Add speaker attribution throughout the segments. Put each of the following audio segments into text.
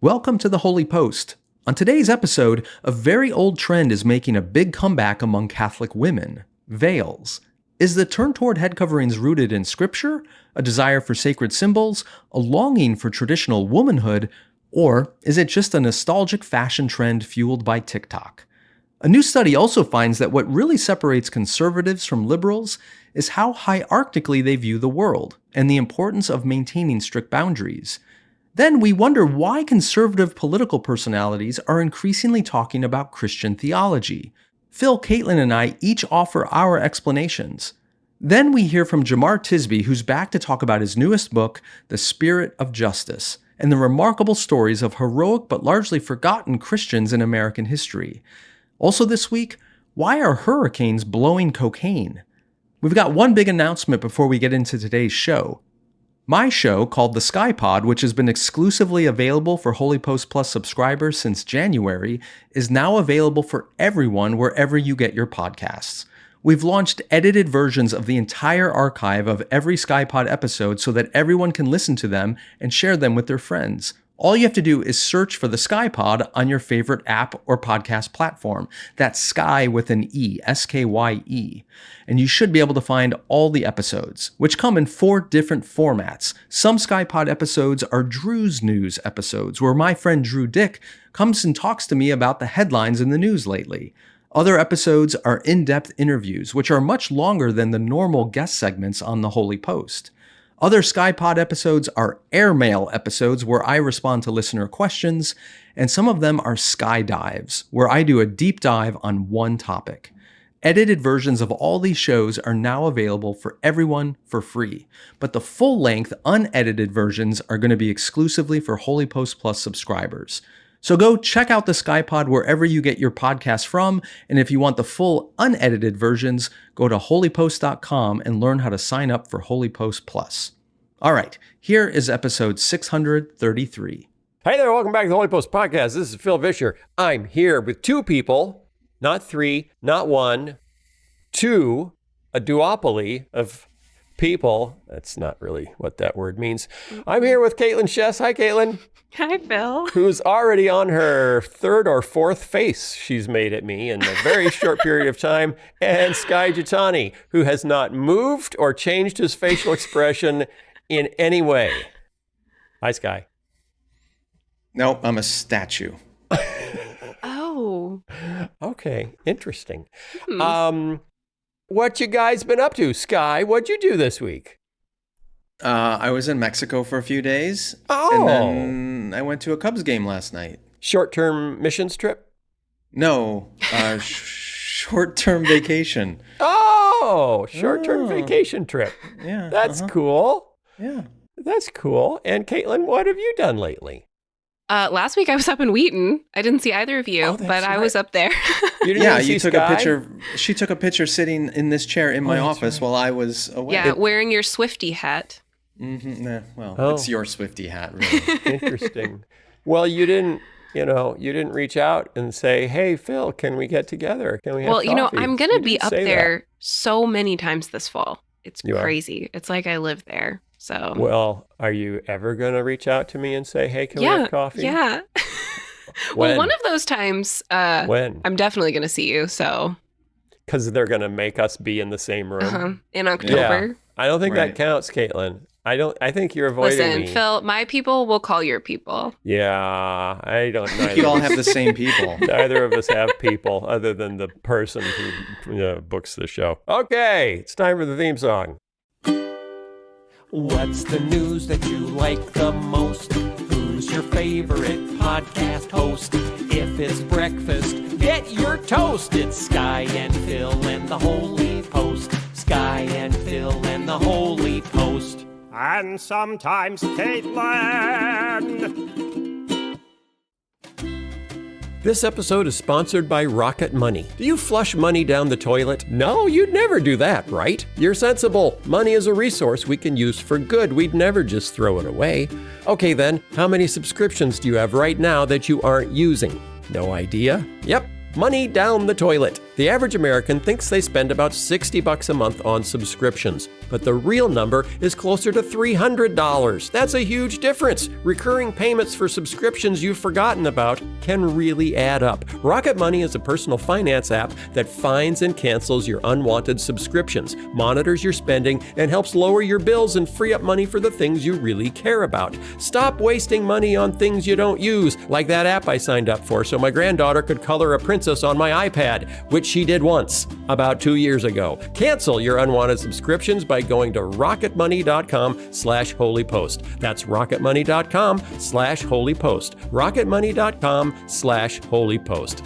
Speaker 1: Welcome to the Holy Post. On today's episode, a very old trend is making a big comeback among Catholic women: veils. Is the turn toward head coverings rooted in scripture, a desire for sacred symbols, a longing for traditional womanhood, or is it just a nostalgic fashion trend fueled by TikTok? A new study also finds that what really separates conservatives from liberals is how hierarchically they view the world and the importance of maintaining strict boundaries. Then we wonder why conservative political personalities are increasingly talking about Christian theology. Phil, Caitlin, and I each offer our explanations. Then we hear from Jemar Tisby, who's back to talk about his newest book, The Spirit of Justice, and the remarkable stories of heroic but largely forgotten Christians in American history. Also this week, why are hurricanes blowing cocaine? We've got one big announcement before we get into today's show. My show, called The Sky Pod, which has been exclusively available for HOLYPOST Plus subscribers since January, is now available for everyone wherever you get your podcasts. We've launched edited versions of the entire archive of every Sky Pod episode so that everyone can listen to them and share them with their friends. All you have to do is search for the Sky Pod on your favorite app or podcast platform. That's Sky with an E, S-K-Y-E. And you should be able to find all the episodes, which come in 4 different formats. Some Sky Pod episodes are Drew's News episodes, where my friend Drew Dick comes and talks to me about the headlines in the news lately. Other episodes are in-depth interviews, which are much longer than the normal guest segments on the Holy Post. Other SkyPod episodes are airmail episodes where I respond to listener questions, and some of them are Sky Dives, where I do a deep dive on one topic. Edited versions of all these shows are now available for everyone for free, but the full-length, unedited versions are going to be exclusively for HOLYPOST Plus subscribers. So go check out the SkyPod wherever you get your podcasts from, and if you want the full unedited versions, go to holypost.com and learn how to sign up for HOLYPOST Plus. All right, here is episode 633.
Speaker 2: Hey there, welcome back to the HOLYPOST Podcast. This is Phil Vischer. I'm here with 2 people, not 3, not 1, 2, a duopoly of people. That's not really what that word means. I'm here with Caitlin Shess. Hi, Caitlin.
Speaker 3: Hi, Phil.
Speaker 2: Who's already on her 3rd or 4th face she's made at me in a very short period of time. And Sky Jitani, who has not moved or changed his facial expression in any way. Hi, Sky.
Speaker 1: Nope, I'm a statue.
Speaker 3: Oh.
Speaker 2: Okay, interesting. What you guys been up to? Sky, what'd you do this week?
Speaker 1: I was in Mexico for a few days.
Speaker 2: Oh.
Speaker 1: And then I went to a Cubs game last night.
Speaker 2: Short-term missions trip?
Speaker 1: No, short-term vacation.
Speaker 2: Oh, short-term vacation trip.
Speaker 1: Yeah.
Speaker 2: That's cool.
Speaker 1: Yeah.
Speaker 2: That's cool. And Caitlin, what have you done lately?
Speaker 3: Last week I was up in Wheaton. I didn't see either of you, but I was up there.
Speaker 2: You didn't
Speaker 1: Yeah,
Speaker 2: see
Speaker 1: you took
Speaker 2: Sky?
Speaker 1: a picture. She took a picture sitting in this chair in my office while I was away.
Speaker 3: Yeah, wearing your Swiftie hat.
Speaker 1: Mm-hmm. Well,
Speaker 2: Oh.
Speaker 1: it's your Swiftie hat, really.
Speaker 2: Interesting. Well, you didn't reach out and say, "Hey, Phil, can we get together? Can we have
Speaker 3: Well,
Speaker 2: coffee?"
Speaker 3: I'm going to
Speaker 2: You
Speaker 3: be
Speaker 2: didn't
Speaker 3: up
Speaker 2: say
Speaker 3: there so many times this fall. It's
Speaker 2: You are?
Speaker 3: crazy. It's like I live there. So
Speaker 2: that. Well, are you ever going to reach out to me and say, "Hey, can we have coffee?"
Speaker 3: Yeah.
Speaker 2: When?
Speaker 3: Well, one of those times
Speaker 2: When?
Speaker 3: I'm definitely going to see you. So
Speaker 2: Because they're going to make us be in the same room.
Speaker 3: in October.
Speaker 2: Yeah. I don't think
Speaker 1: Right.
Speaker 2: that counts, Caitlin. I think you're avoiding
Speaker 3: Listen,
Speaker 2: me.
Speaker 3: Phil, my people will call your people.
Speaker 2: Yeah, I don't know.
Speaker 1: You all have the same people.
Speaker 2: Neither of us have people other than the person who books the show. Okay, it's time for the theme song. What's the news that you like the most? Who's your favorite podcast host? If it's breakfast, get your toast. It's Sky and Phil and the Holy Post. Sky and Phil and the Holy Post.
Speaker 4: And sometimes Caitlin.
Speaker 2: This episode is sponsored by Rocket Money. Do you flush money down the toilet? No, you'd never do that, right? You're sensible. Money is a resource we can use for good. We'd never just throw it away. Okay then, how many subscriptions do you have right now that you aren't using? No idea? Yep. Money down the toilet.
Speaker 5: The average American thinks they spend about $60 a month on subscriptions, but the real number is closer to $300. That's a huge difference. Recurring payments for subscriptions you've forgotten about can really add up. Rocket Money is a personal finance app that finds and cancels your unwanted subscriptions, monitors your spending, and helps lower your bills and free up money for the things you really care about. Stop wasting money on things you don't use, like that app I signed up for so my granddaughter could color a princess on my iPad, which she did once, about 2 years ago. Cancel your unwanted subscriptions by going to rocketmoney.com/holypost. That's rocketmoney.com/holypost. rocketmoney.com/holypost.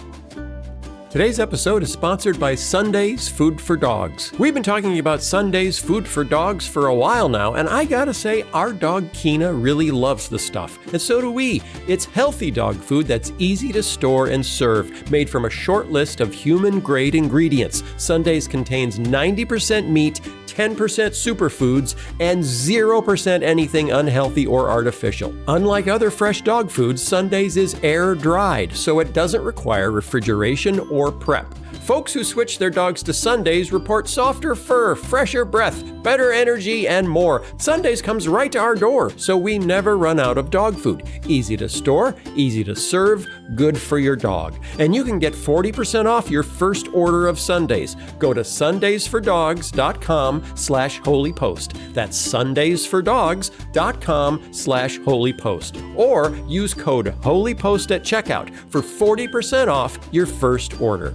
Speaker 5: Today's episode is sponsored by Sunday's Food for Dogs. We've been talking about Sunday's Food for Dogs for a while now, and I gotta say, our dog Keena really loves the stuff, and so do we. It's healthy dog food that's easy to store and serve, made from a short list of human-grade ingredients. Sunday's contains 90% meat, 10% superfoods, and 0% anything unhealthy or artificial. Unlike other fresh dog foods, Sunday's is air-dried, so it doesn't require refrigeration or prep. Folks who switch their dogs to Sunday's report softer fur, fresher breath, better energy, and more. Sunday's comes right to our door, so we never run out of dog food. Easy to store, easy to serve, good for your dog. And you can get 40% off your first order of Sunday's. Go to sundaysfordogs.com/holypost. That's sundaysfordogs.com/holypost. Or use code HOLYPOST at checkout for 40% off your first order.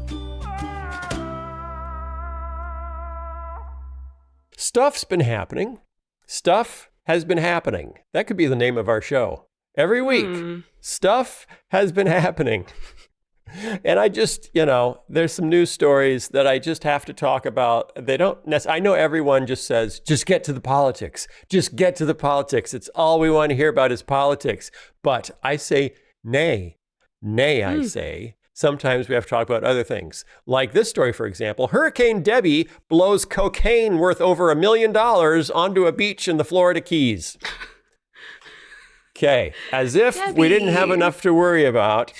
Speaker 5: Stuff's been happening. Stuff has been happening. That could be the name of our show. Every week, stuff has been happening. And I just, there's some news stories that I just have to talk about. They don't I know everyone just says, just get to the politics. Just get to the politics. It's all we want to hear about is politics. But I say, nay, I say. Sometimes we have to talk about other things. Like this story, for example, Hurricane Debbie blows cocaine worth over $1 million onto a beach in the Florida Keys. Okay, as if we didn't have enough to worry about.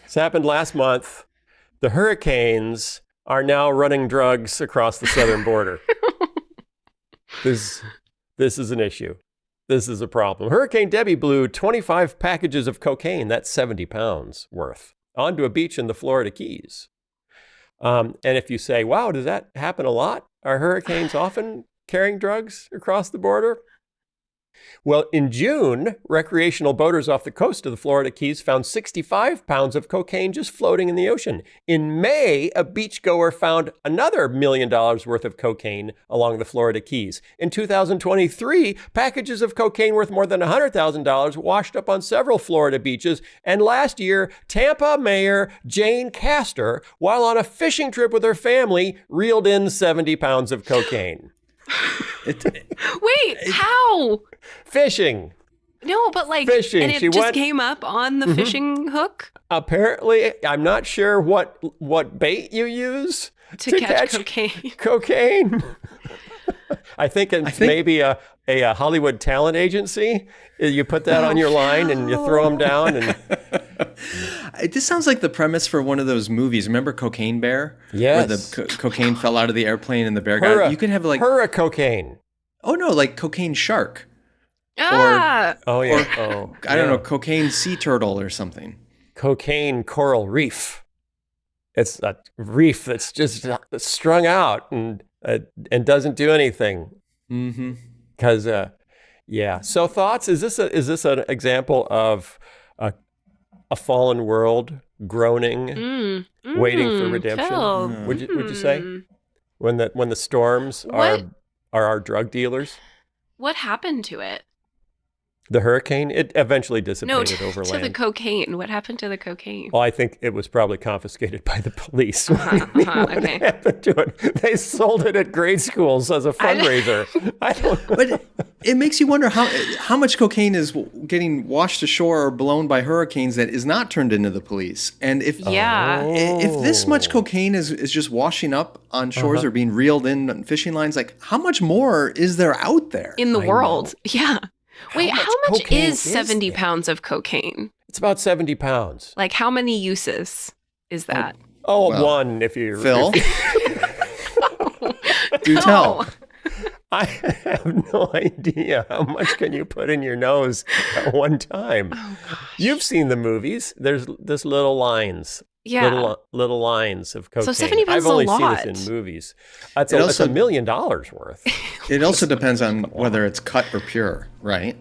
Speaker 5: This happened last month. The hurricanes are now running drugs across the southern border. This is an issue. This is a problem. Hurricane Debbie blew 25 packages of cocaine, that's 70 pounds worth, onto a beach in the Florida Keys. And if you say, wow, does that happen a lot? Are hurricanes often carrying drugs across the border? Well, in June, recreational boaters off the coast of the Florida Keys found 65 pounds of cocaine just floating in the ocean. In May, a beachgoer found another $1 million worth of cocaine along the Florida Keys. In 2023, packages of cocaine worth more than $100,000 washed up on several Florida beaches. And last year, Tampa Mayor Jane Castor, while on a fishing trip with her family, reeled in 70 pounds of cocaine.
Speaker 3: Wait, how?
Speaker 5: Fishing.
Speaker 3: No, but
Speaker 5: fishing.
Speaker 3: And it just came up on the fishing hook?
Speaker 5: Apparently, I'm not sure what bait you use
Speaker 3: to catch cocaine.
Speaker 5: Cocaine. I think maybe a Hollywood talent agency. You put that on your line and you throw them down. And
Speaker 1: this sounds like the premise for one of those movies. Remember Cocaine Bear?
Speaker 5: Yes.
Speaker 1: Where the cocaine fell out of the airplane and the bear got it. You could have like
Speaker 5: hurricocaine.
Speaker 1: Oh no, like Cocaine Shark.
Speaker 3: Ah.
Speaker 5: I
Speaker 1: don't know, Cocaine Sea Turtle or something.
Speaker 5: Cocaine Coral Reef. It's a reef that's just strung out and doesn't do anything. Mm-hmm. Because So thoughts? Is this an example of a fallen world groaning, waiting for redemption?
Speaker 3: Phil.
Speaker 5: Would you say when the storms are our drug dealers?
Speaker 3: What happened to it?
Speaker 5: The hurricane, it eventually dissipated over land.
Speaker 3: To the cocaine. What happened to the cocaine?
Speaker 5: Well, I think it was probably confiscated by the police.
Speaker 3: Okay.
Speaker 5: What happened to it? They sold it at grade schools as a fundraiser. I don't know.
Speaker 1: But it makes you wonder how much cocaine is getting washed ashore or blown by hurricanes that is not turned into the police. And if this much cocaine is just washing up on shores or being reeled in on fishing lines, like how much more is there out there
Speaker 3: in the world? Yeah. Wait, how much is 70
Speaker 5: there?
Speaker 3: Pounds of cocaine?
Speaker 5: It's about 70 pounds.
Speaker 3: Like how many uses is that?
Speaker 5: Oh,
Speaker 1: Well,
Speaker 5: one if you...
Speaker 1: Phil?
Speaker 5: If
Speaker 1: Do tell.
Speaker 5: I have no idea. How much can you put in your nose at one time?
Speaker 3: Oh, gosh.
Speaker 5: You've seen the movies. There's this little lines.
Speaker 3: Yeah.
Speaker 5: Little lines of cocaine.
Speaker 3: 70
Speaker 5: I've
Speaker 3: is a
Speaker 5: only
Speaker 3: lot.
Speaker 5: seen this in movies. It's
Speaker 1: It
Speaker 5: $1
Speaker 1: also-
Speaker 5: million worth.
Speaker 1: It also depends on whether it's cut or pure, right?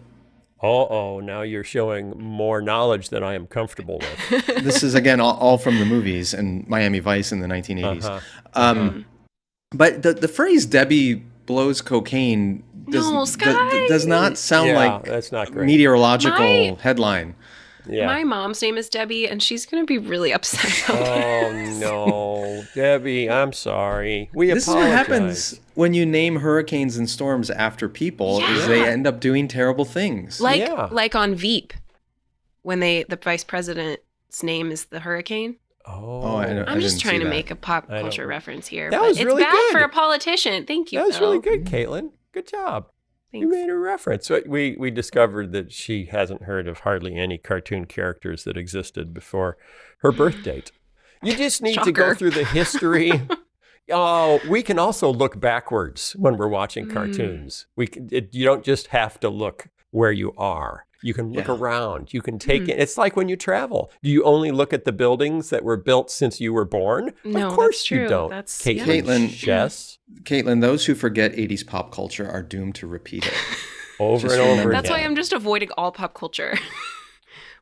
Speaker 5: Oh, now you're showing more knowledge than I am comfortable with.
Speaker 1: This is, again, all from the movies and Miami Vice in the 1980s. But the phrase Debbie blows cocaine does not sound like
Speaker 5: that's not great.
Speaker 1: meteorological headline.
Speaker 5: Yeah.
Speaker 3: My mom's name is Debbie, and she's going to be really upset about
Speaker 5: Oh, no. Debbie, I'm sorry. We
Speaker 1: This is
Speaker 5: apologize.
Speaker 1: what happens when you name hurricanes and storms after people, is they end up doing terrible things.
Speaker 3: Like on Veep, when the vice president's name is the hurricane. I'm just trying to make a pop culture reference here.
Speaker 5: That was really
Speaker 3: it's bad
Speaker 5: good.
Speaker 3: for a politician. Thank you,
Speaker 5: That was
Speaker 3: Phil.
Speaker 5: really good, Caitlin. Good job.
Speaker 3: Thanks.
Speaker 5: You made a reference. We discovered that she hasn't heard of hardly any cartoon characters that existed before her birth date. You just need to go
Speaker 3: Shocker.
Speaker 5: through the history. We can also look backwards when we're watching cartoons. You don't just have to look where you are. You can look around. You can take it. It's like when you travel. Do you only look at the buildings that were built since you were born?
Speaker 3: No,
Speaker 5: of course
Speaker 3: that's true.
Speaker 5: you don't.
Speaker 3: That's-
Speaker 1: Caitlin,
Speaker 5: Yes.
Speaker 1: Caitlin, those who forget 80s pop culture are doomed to repeat it.
Speaker 5: Over
Speaker 1: Just
Speaker 5: and over
Speaker 1: remember
Speaker 5: again.
Speaker 3: That's why I'm just avoiding all pop culture.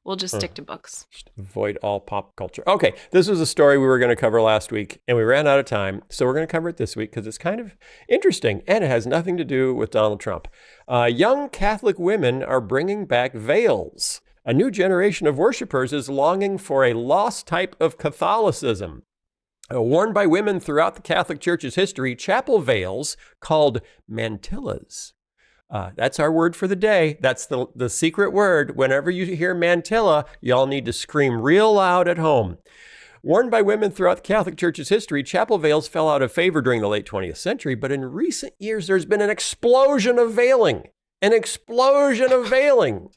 Speaker 3: We'll just stick to books.
Speaker 5: Avoid all pop culture. Okay, this was a story we were going to cover last week, and we ran out of time, so we're going to cover it this week because it's kind of interesting, and it has nothing to do with Donald Trump. Young Catholic women are bringing back veils. A new generation of worshipers is longing for a lost type of Catholicism. Worn by women throughout the Catholic Church's history, chapel veils called mantillas. That's our word for the day. That's the secret word. Whenever you hear mantilla, y'all need to scream real loud at home. Worn by women throughout the Catholic Church's history, chapel veils fell out of favor during the late 20th century, but in recent years, there's been an explosion of veiling. An explosion of veiling.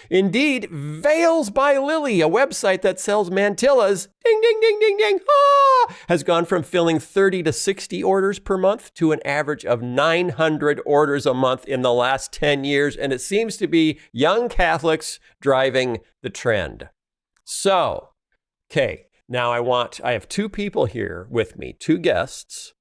Speaker 5: Indeed, Veils by Lily, a website that sells mantillas, ding, ding, ding, ding, ding, has gone from filling 30 to 60 orders per month to an average of 900 orders a month in the last 10 years. And it seems to be young Catholics driving the trend. So, okay, now I have two people here with me, two guests.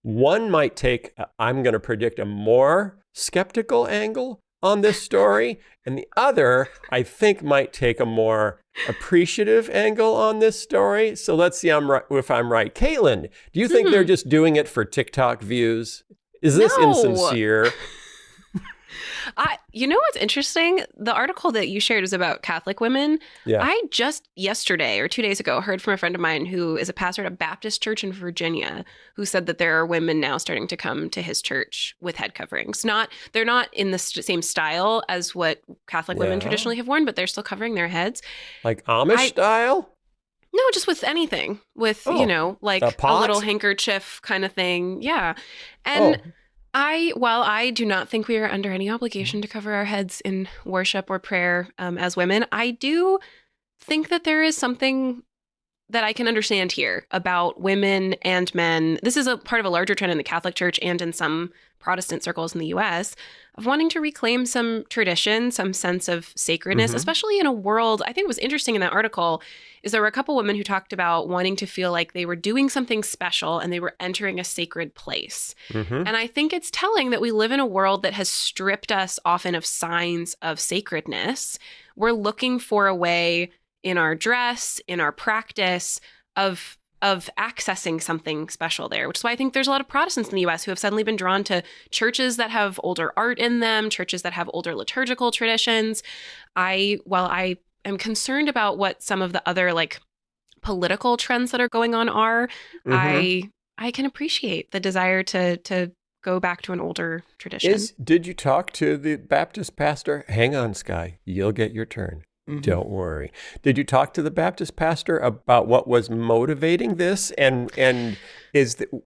Speaker 5: One might take, I'm going to predict a more skeptical angle on this story, and the other, I think, might take a more appreciative angle on this story. So let's see if I'm right. Caitlin, do you think they're just doing it for TikTok views? Is this
Speaker 3: No.
Speaker 5: insincere?
Speaker 3: You know what's interesting? The article that you shared is about Catholic women.
Speaker 5: Yeah.
Speaker 3: I just yesterday or 2 days ago heard from a friend of mine who is a pastor at a Baptist church in Virginia who said that there are women now starting to come to his church with head coverings. They're not in the same style as what Catholic women traditionally have worn, but they're still covering their heads.
Speaker 5: Like Amish style?
Speaker 3: No, just with anything. With, like
Speaker 5: a pot?
Speaker 3: little handkerchief kind of thing. Yeah. And while I do not think we are under any obligation to cover our heads in worship or prayer as women, I do think that there is something that I can understand here about women and men. This is a part of a larger trend in the Catholic Church and in some Protestant circles in the U.S. of wanting to reclaim some tradition, some sense of sacredness, especially in a world. I think what was interesting in that article is there were a couple women who talked about wanting to feel like they were doing something special and they were entering a sacred place. And I think it's telling that we live in a world that has stripped us often of signs of sacredness. We're looking for a way in our dress, in our practice of accessing something special there, which is why I think there's a lot of Protestants in the U.S. who have suddenly been drawn to churches that have older art in them, churches that have older liturgical traditions. While I am concerned about what some of the other like political trends that are going on are, I can appreciate the desire to go back to an older tradition.
Speaker 5: Did you talk to the Baptist pastor? Hang on, Sky. You'll get your turn. Don't worry. Did you talk to the Baptist pastor about what was motivating this? And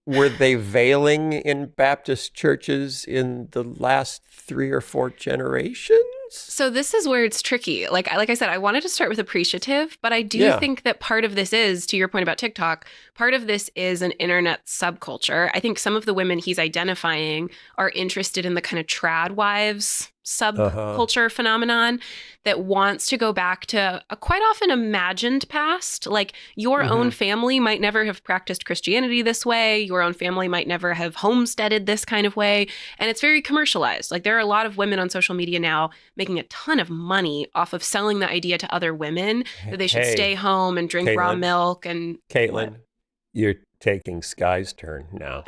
Speaker 5: were they veiling in Baptist churches in the last 3 or 4 generations?
Speaker 3: So this is where it's tricky. Like I said, I wanted to start with appreciative, but I do think that part of this is, to your point about TikTok, part of this is an internet subculture. I think some of the women he's identifying are interested in the kind of trad wives subculture phenomenon that wants to go back to a quite often imagined past. Like your own family might never have practiced Christianity this way. Your own family might never have homesteaded this kind of way. And it's very commercialized. Like there are a lot of women on social media now making a ton of money off of selling the idea to other women that they should stay home and drink raw milk. And
Speaker 5: Caitlin, you're taking Sky's turn now.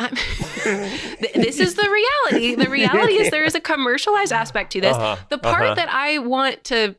Speaker 3: This is the reality. The reality is there is a commercialized aspect to this. The part that I want to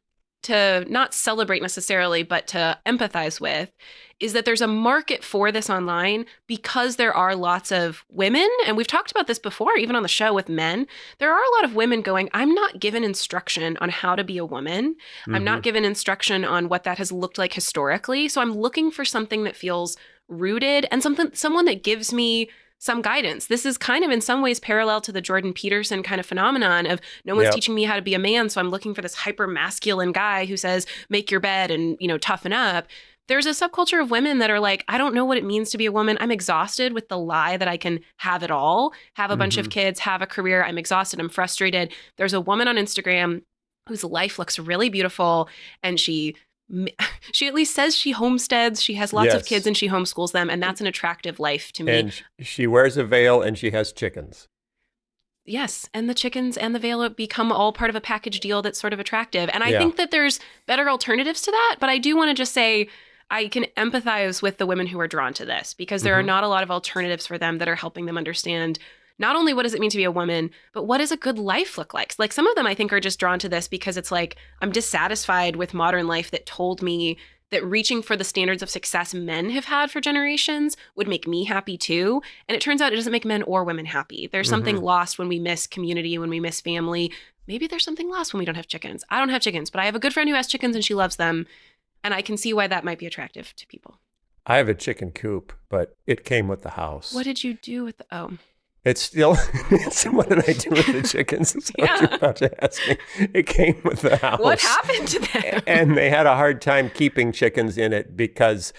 Speaker 3: not celebrate necessarily, but to empathize with is that there's a market for this online because there are lots of women, and we've talked about this before, even on the show with men. There are a lot of women going, I'm not given instruction on how to be a woman. I'm not given instruction on what that has looked like historically. So I'm looking for something that feels rooted and someone that gives me some guidance. This is kind of in some ways parallel to the Jordan Peterson kind of phenomenon of no one's teaching me how to be a man, so I'm looking for this hyper masculine guy who says, make your bed and, toughen up. There's a subculture of women that are like, I don't know what it means to be a woman. I'm exhausted with the lie that I can have it all, have a bunch of kids, have a career. I'm exhausted. I'm frustrated. There's a woman on Instagram whose life looks really beautiful, and she at least says she homesteads, she has lots of kids and she homeschools them, and that's an attractive life to me.
Speaker 5: And she wears a veil and she has chickens.
Speaker 3: Yes, and the chickens and the veil become all part of a package deal that's sort of attractive. And I think that there's better alternatives to that, but I do want to just say I can empathize with the women who are drawn to this because there are not a lot of alternatives for them that are helping them understand not only what does it mean to be a woman, but what does a good life look like? Like some of them I think are just drawn to this because it's like, I'm dissatisfied with modern life that told me that reaching for the standards of success men have had for generations would make me happy too. And it turns out it doesn't make men or women happy. There's something lost when we miss community, when we miss family. Maybe there's something lost when we don't have chickens. I don't have chickens, but I have a good friend who has chickens and she loves them. And I can see why that might be attractive to people.
Speaker 5: I have a chicken coop, but it came with the house.
Speaker 3: What did you do with
Speaker 5: It's still, what did I do with the chickens? That's what you're about to ask me. It came with the house.
Speaker 3: What happened to them?
Speaker 5: And they had a hard time keeping chickens in it because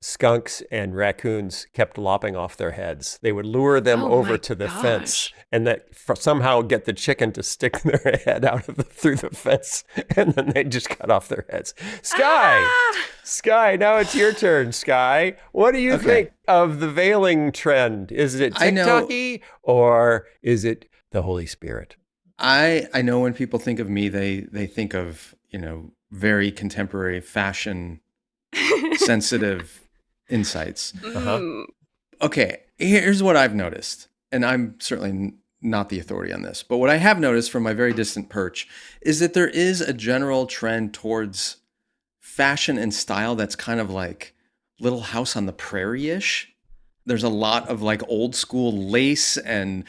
Speaker 5: skunks and raccoons kept lopping off their heads. They would lure them over to the fence and somehow get the chicken to stick their head out through the fence, and then they just cut off their heads. Sky, now it's your turn, Sky. What do you think of the veiling trend? Is it TikTok-y or is it the Holy Spirit?
Speaker 1: I know when people think of me, they think of, very contemporary fashion sensitive insights. Okay, here's what I've noticed, and I'm certainly not the authority on this, but what I have noticed from my very distant perch is that there is a general trend towards fashion and style that's kind of like Little House on the Prairie-ish. There's a lot of like old school lace and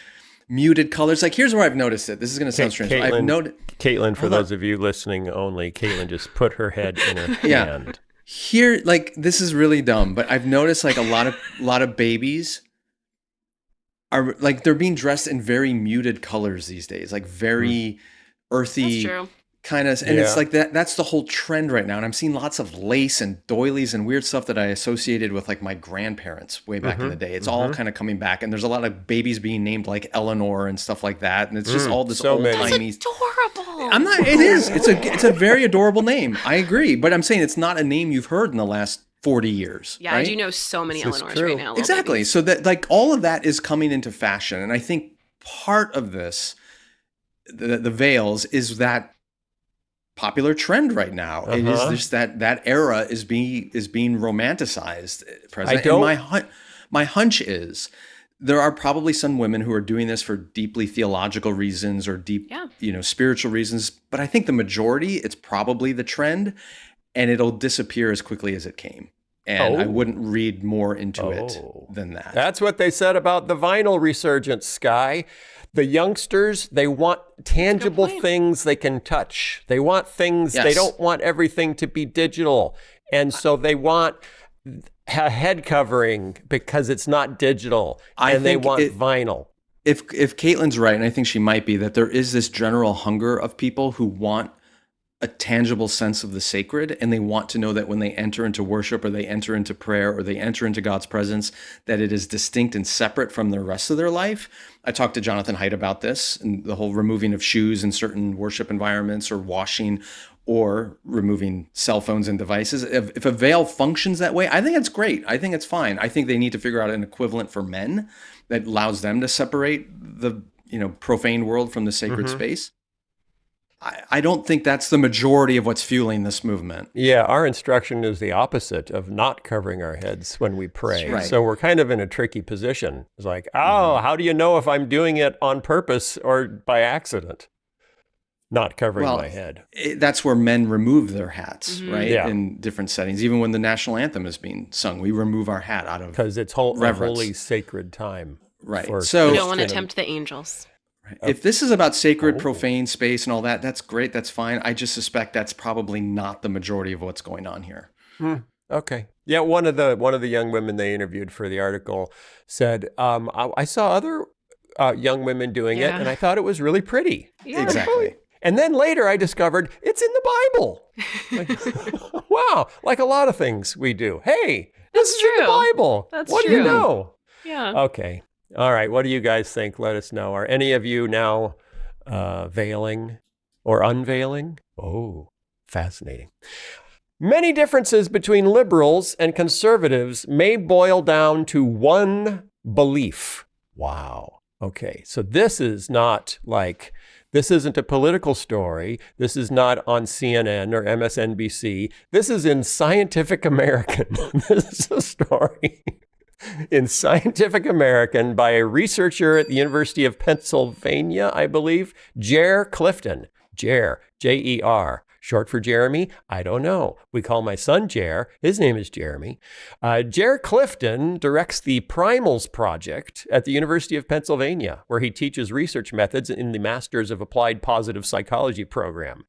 Speaker 1: muted colors. Like here's where I've noticed it. This is going to sound strange.
Speaker 5: Caitlin, for those of you listening only, Caitlin just put her head in her hand.
Speaker 1: Here, like, this is really dumb, but I've noticed like a lot of babies are like, they're being dressed in very muted colors these days, like very earthy kind of, and it's like that's the whole trend right now. And I'm seeing lots of lace and doilies and weird stuff that I associated with like my grandparents way back in the day. It's all kind of coming back, and there's a lot of babies being named like Eleanor and stuff like that, and it's just all this old tiny.
Speaker 3: That's adorable.
Speaker 1: I'm not. It is. It's a very adorable name. I agree, but I'm saying it's not a name you've heard in the last 40 years.
Speaker 3: Yeah,
Speaker 1: right?
Speaker 3: I do know so many Eleanors right now.
Speaker 1: Exactly. So that like all of that is coming into fashion, and I think part of this, the veils, is that popular trend right now. It is just that era is being romanticized. My hunch is there are probably some women who are doing this for deeply theological reasons or deep, spiritual reasons. But I think the majority, it's probably the trend, and it'll disappear as quickly as it came. And I wouldn't read more into it than that.
Speaker 5: That's what they said about the vinyl resurgence, Sky. The youngsters, they want tangible things they can touch. They want things, they don't want everything to be digital. And so they want a head covering because it's not digital. And they want vinyl.
Speaker 1: if Caitlin's right, and I think she might be, that there is this general hunger of people who want a tangible sense of the sacred, and they want to know that when they enter into worship or they enter into prayer or they enter into God's presence, that it is distinct and separate from the rest of their life. I talked to Jonathan Haidt about this and the whole removing of shoes in certain worship environments, or washing, or removing cell phones and devices. If a veil functions that way, I think it's great. I think it's fine. I think they need to figure out an equivalent for men that allows them to separate the profane world from the sacred space. I don't think that's the majority of what's fueling this movement.
Speaker 5: Yeah, our instruction is the opposite of not covering our heads when we pray.
Speaker 1: Right.
Speaker 5: So we're kind of in a tricky position. It's like, how do you know if I'm doing it on purpose or by accident? Not covering my head.
Speaker 1: That's where men remove their hats, right?
Speaker 5: Yeah.
Speaker 1: In different settings. Even when the national anthem is being sung, we remove our hat out of
Speaker 5: because it's a holy, sacred time.
Speaker 1: Right.
Speaker 3: So you don't want to tempt the angels.
Speaker 1: Right. If this is about sacred, profane space and all that, that's great. That's fine. I just suspect that's probably not the majority of what's going on here.
Speaker 5: Okay. Yeah. One of the young women they interviewed for the article said, I saw other young women doing it, and I thought it was really pretty.
Speaker 3: Yeah.
Speaker 1: Exactly.
Speaker 5: And then later I discovered it's in the Bible. Like, wow. Like a lot of things we do. Hey, this is in the Bible.
Speaker 3: That's
Speaker 5: what
Speaker 3: true.
Speaker 5: do you know?
Speaker 3: Yeah.
Speaker 5: Okay. All right. What do you guys think? Let us know. Are any of you now veiling or unveiling? Oh, fascinating. Many differences between liberals and conservatives may boil down to one belief. Wow. Okay. So this isn't a political story. This is not on CNN or MSNBC. This is in Scientific American. This is a story in Scientific American by a researcher at the University of Pennsylvania, I believe, Jemar Clifton. Jer, J-E-R. Short for Jeremy? I don't know. We call my son Jer. His name is Jeremy. Jemar Clifton directs the Primals Project at the University of Pennsylvania, where he teaches research methods in the Masters of Applied Positive Psychology program.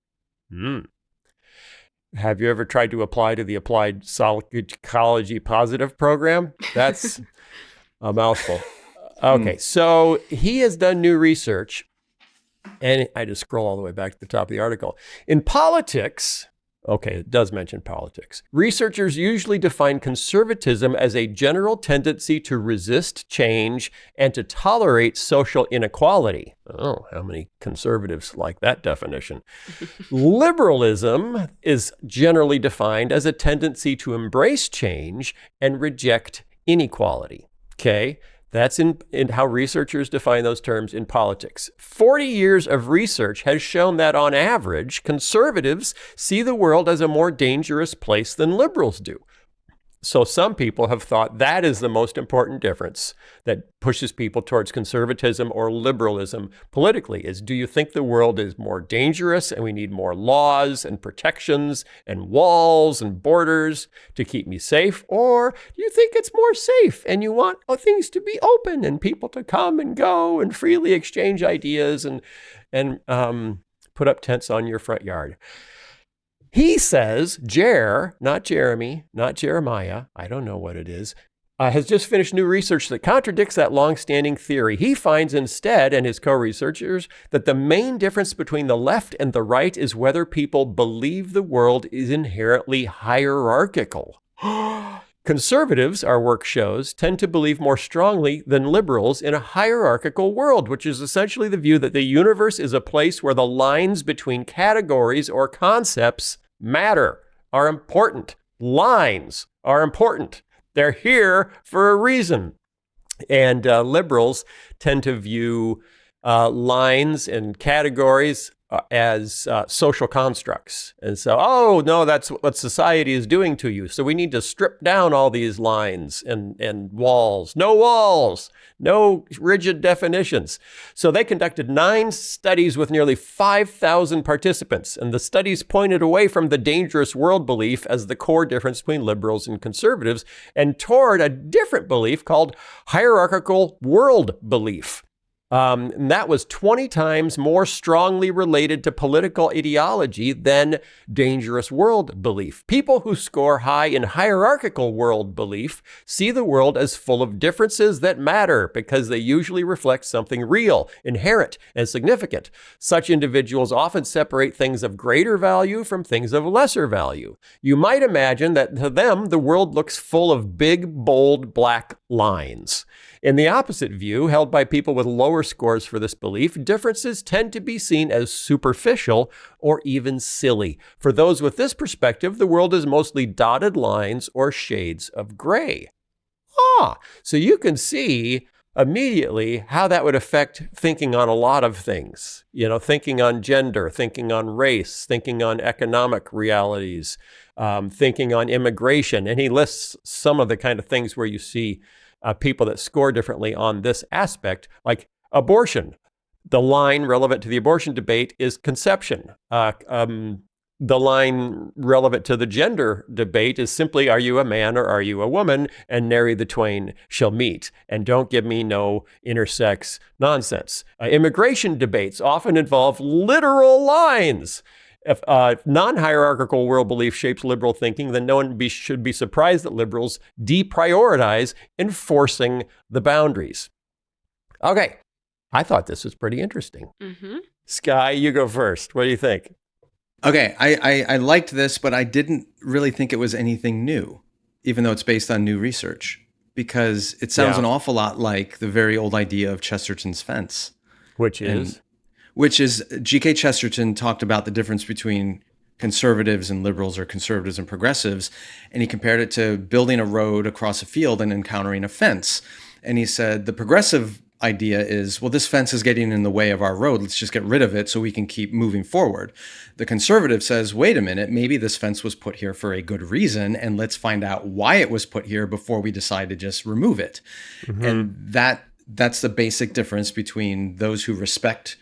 Speaker 5: Have you ever tried to apply to the Applied Psychology Positive program? That's a mouthful. Okay, so he has done new research, and I just scroll all the way back to the top of the article. In politics, okay, it does mention politics. Researchers usually define conservatism as a general tendency to resist change and to tolerate social inequality. Oh, how many conservatives like that definition? Liberalism is generally defined as a tendency to embrace change and reject inequality. Okay? That's in how researchers define those terms in politics. 40 years of research has shown that on average, conservatives see the world as a more dangerous place than liberals do. So some people have thought that is the most important difference that pushes people towards conservatism or liberalism politically is, do you think the world is more dangerous and we need more laws and protections and walls and borders to keep me safe? Or do you think it's more safe and you want things to be open and people to come and go and freely exchange ideas and put up tents on your front yard? He says, Jer, not Jeremy, not Jeremiah, I don't know what it is, has just finished new research that contradicts that long-standing theory. He finds instead, and his co-researchers, that the main difference between the left and the right is whether people believe the world is inherently hierarchical. Conservatives, our work shows, tend to believe more strongly than liberals in a hierarchical world, which is essentially the view that the universe is a place where the lines between categories or concepts matter, are important. Lines are important. They're here for a reason. And liberals tend to view lines and categories as social constructs. And so, oh, no, that's what society is doing to you. So we need to strip down all these lines and walls. No rigid definitions. So they conducted 9 studies with nearly 5,000 participants. And the studies pointed away from the dangerous world belief as the core difference between liberals and conservatives and toward a different belief called hierarchical world belief. And that was 20 times more strongly related to political ideology than dangerous world belief. People who score high in hierarchical world belief see the world as full of differences that matter because they usually reflect something real, inherent, and significant. Such individuals often separate things of greater value from things of lesser value. You might imagine that to them, the world looks full of big, bold, black lines. In the opposite view, held by people with lower scores for this belief, differences tend to be seen as superficial or even silly. For those with this perspective, the world is mostly dotted lines or shades of gray. So you can see immediately how that would affect thinking on a lot of things. Thinking on gender, thinking on race, thinking on economic realities, thinking on immigration. And he lists some of the kind of things where you see people that score differently on this aspect, like abortion. The line relevant to the abortion debate is conception. The line relevant to the gender debate is simply, are you a man or are you a woman? And nary the twain shall meet. And don't give me no intersex nonsense. Immigration debates often involve literal lines. If non-hierarchical world belief shapes liberal thinking, then no one should be surprised that liberals deprioritize enforcing the boundaries. Okay, I thought this was pretty interesting. Sky, you go first. What do you think?
Speaker 1: Okay, I liked this, but I didn't really think it was anything new, even though it's based on new research, because it sounds an awful lot like the very old idea of Chesterton's fence.
Speaker 5: Which is
Speaker 1: G.K. Chesterton talked about the difference between conservatives and liberals, or conservatives and progressives, and he compared it to building a road across a field and encountering a fence. And he said the progressive idea is, well, this fence is getting in the way of our road. Let's just get rid of it so we can keep moving forward. The conservative says, wait a minute, maybe this fence was put here for a good reason, and let's find out why it was put here before we decide to just remove it. And that's the basic difference between those who respect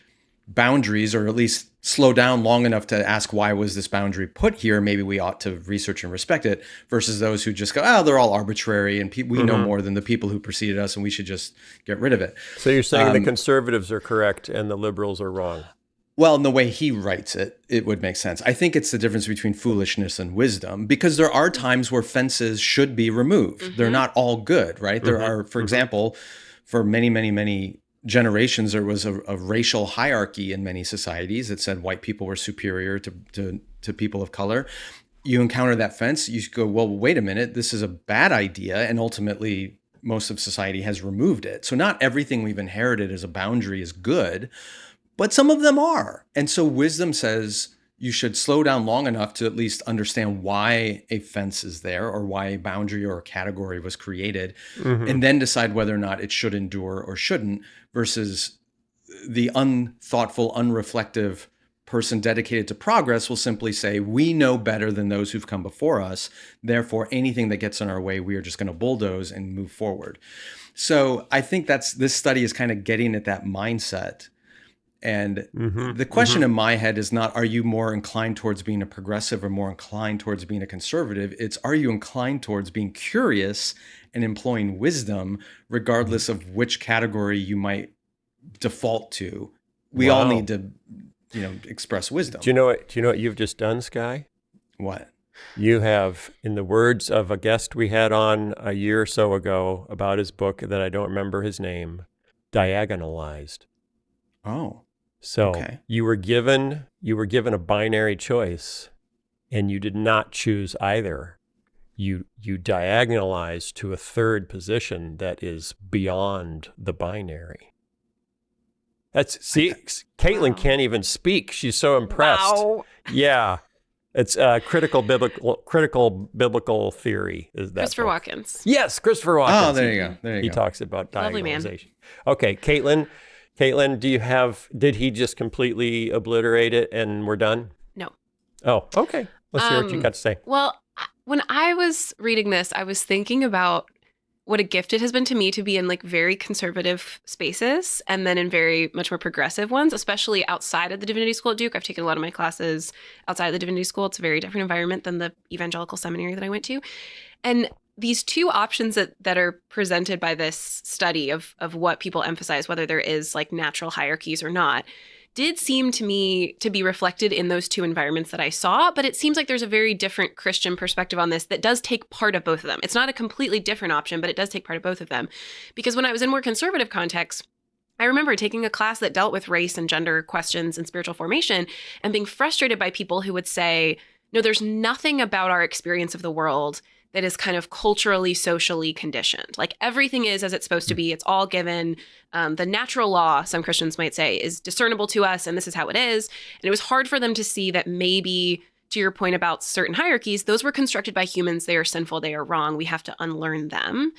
Speaker 1: boundaries, or at least slow down long enough to ask, why was this boundary put here? Maybe we ought to research and respect it, versus those who just go, they're all arbitrary and we know more than the people who preceded us and we should just get rid of it.
Speaker 5: So you're saying the conservatives are correct and the liberals are wrong?
Speaker 1: Well, in the way he writes it, it would make sense. I think it's the difference between foolishness and wisdom, because there are times where fences should be removed. They're not all good, right? There are, for example, for many, many, many generations, there was a racial hierarchy in many societies that said white people were superior to people of color. You encounter that fence, you go, well, wait a minute, this is a bad idea. And ultimately, most of society has removed it. So not everything we've inherited as a boundary is good, but some of them are. And so wisdom says you should slow down long enough to at least understand why a fence is there, or why a boundary or a category was created, and then decide whether or not it should endure or shouldn't, versus the unthoughtful, unreflective person dedicated to progress will simply say, we know better than those who've come before us. Therefore, anything that gets in our way, we are just going to bulldoze and move forward. So I think this study is kind of getting at that mindset. And the question in my head is not, are you more inclined towards being a progressive or more inclined towards being a conservative? It's, are you inclined towards being curious and employing wisdom, regardless of which category you might default to? We all need to, express wisdom.
Speaker 5: Do you know what you've just done, Sky?
Speaker 1: What?
Speaker 5: You have, in the words of a guest we had on a year or so ago about his book that I don't remember his name, diagonalized.
Speaker 1: Oh.
Speaker 5: So
Speaker 1: okay.
Speaker 5: you were given a binary choice, and you did not choose either. You diagonalized to a third position that is beyond the binary. Caitlin can't even speak. She's so impressed.
Speaker 3: Wow.
Speaker 5: Yeah. It's critical biblical theory. Is that
Speaker 3: Christopher
Speaker 5: book.
Speaker 3: Walken?
Speaker 5: Yes, Christopher Walken.
Speaker 1: Oh, there you go.
Speaker 5: He talks about
Speaker 3: Lovely man.
Speaker 5: diagonalization. Okay, Caitlin, did he just completely obliterate it and we're done?
Speaker 3: No.
Speaker 5: Oh, okay. Let's hear what you got to say.
Speaker 3: Well, when I was reading this, I was thinking about what a gift it has been to me to be in like very conservative spaces and then in very much more progressive ones, especially outside of the divinity school at Duke. I've taken a lot of my classes outside of the divinity school. It's a very different environment than the evangelical seminary that I went to. And these two options that are presented by this study of what people emphasize, whether there is like natural hierarchies or not, did seem to me to be reflected in those two environments that I saw. But it seems like there's a very different Christian perspective on this that does take part of both of them. It's not a completely different option, but it does take part of both of them. Because when I was in more conservative contexts, I remember taking a class that dealt with race and gender questions and spiritual formation and being frustrated by people who would say, no, there's nothing about our experience of the world that is kind of culturally, socially conditioned. Like everything is as it's supposed to be. It's all given. The natural law, some Christians might say, is discernible to us, and this is how it is. And it was hard for them to see that maybe, to your point about certain hierarchies, those were constructed by humans. They are sinful. They are wrong. We have to unlearn them.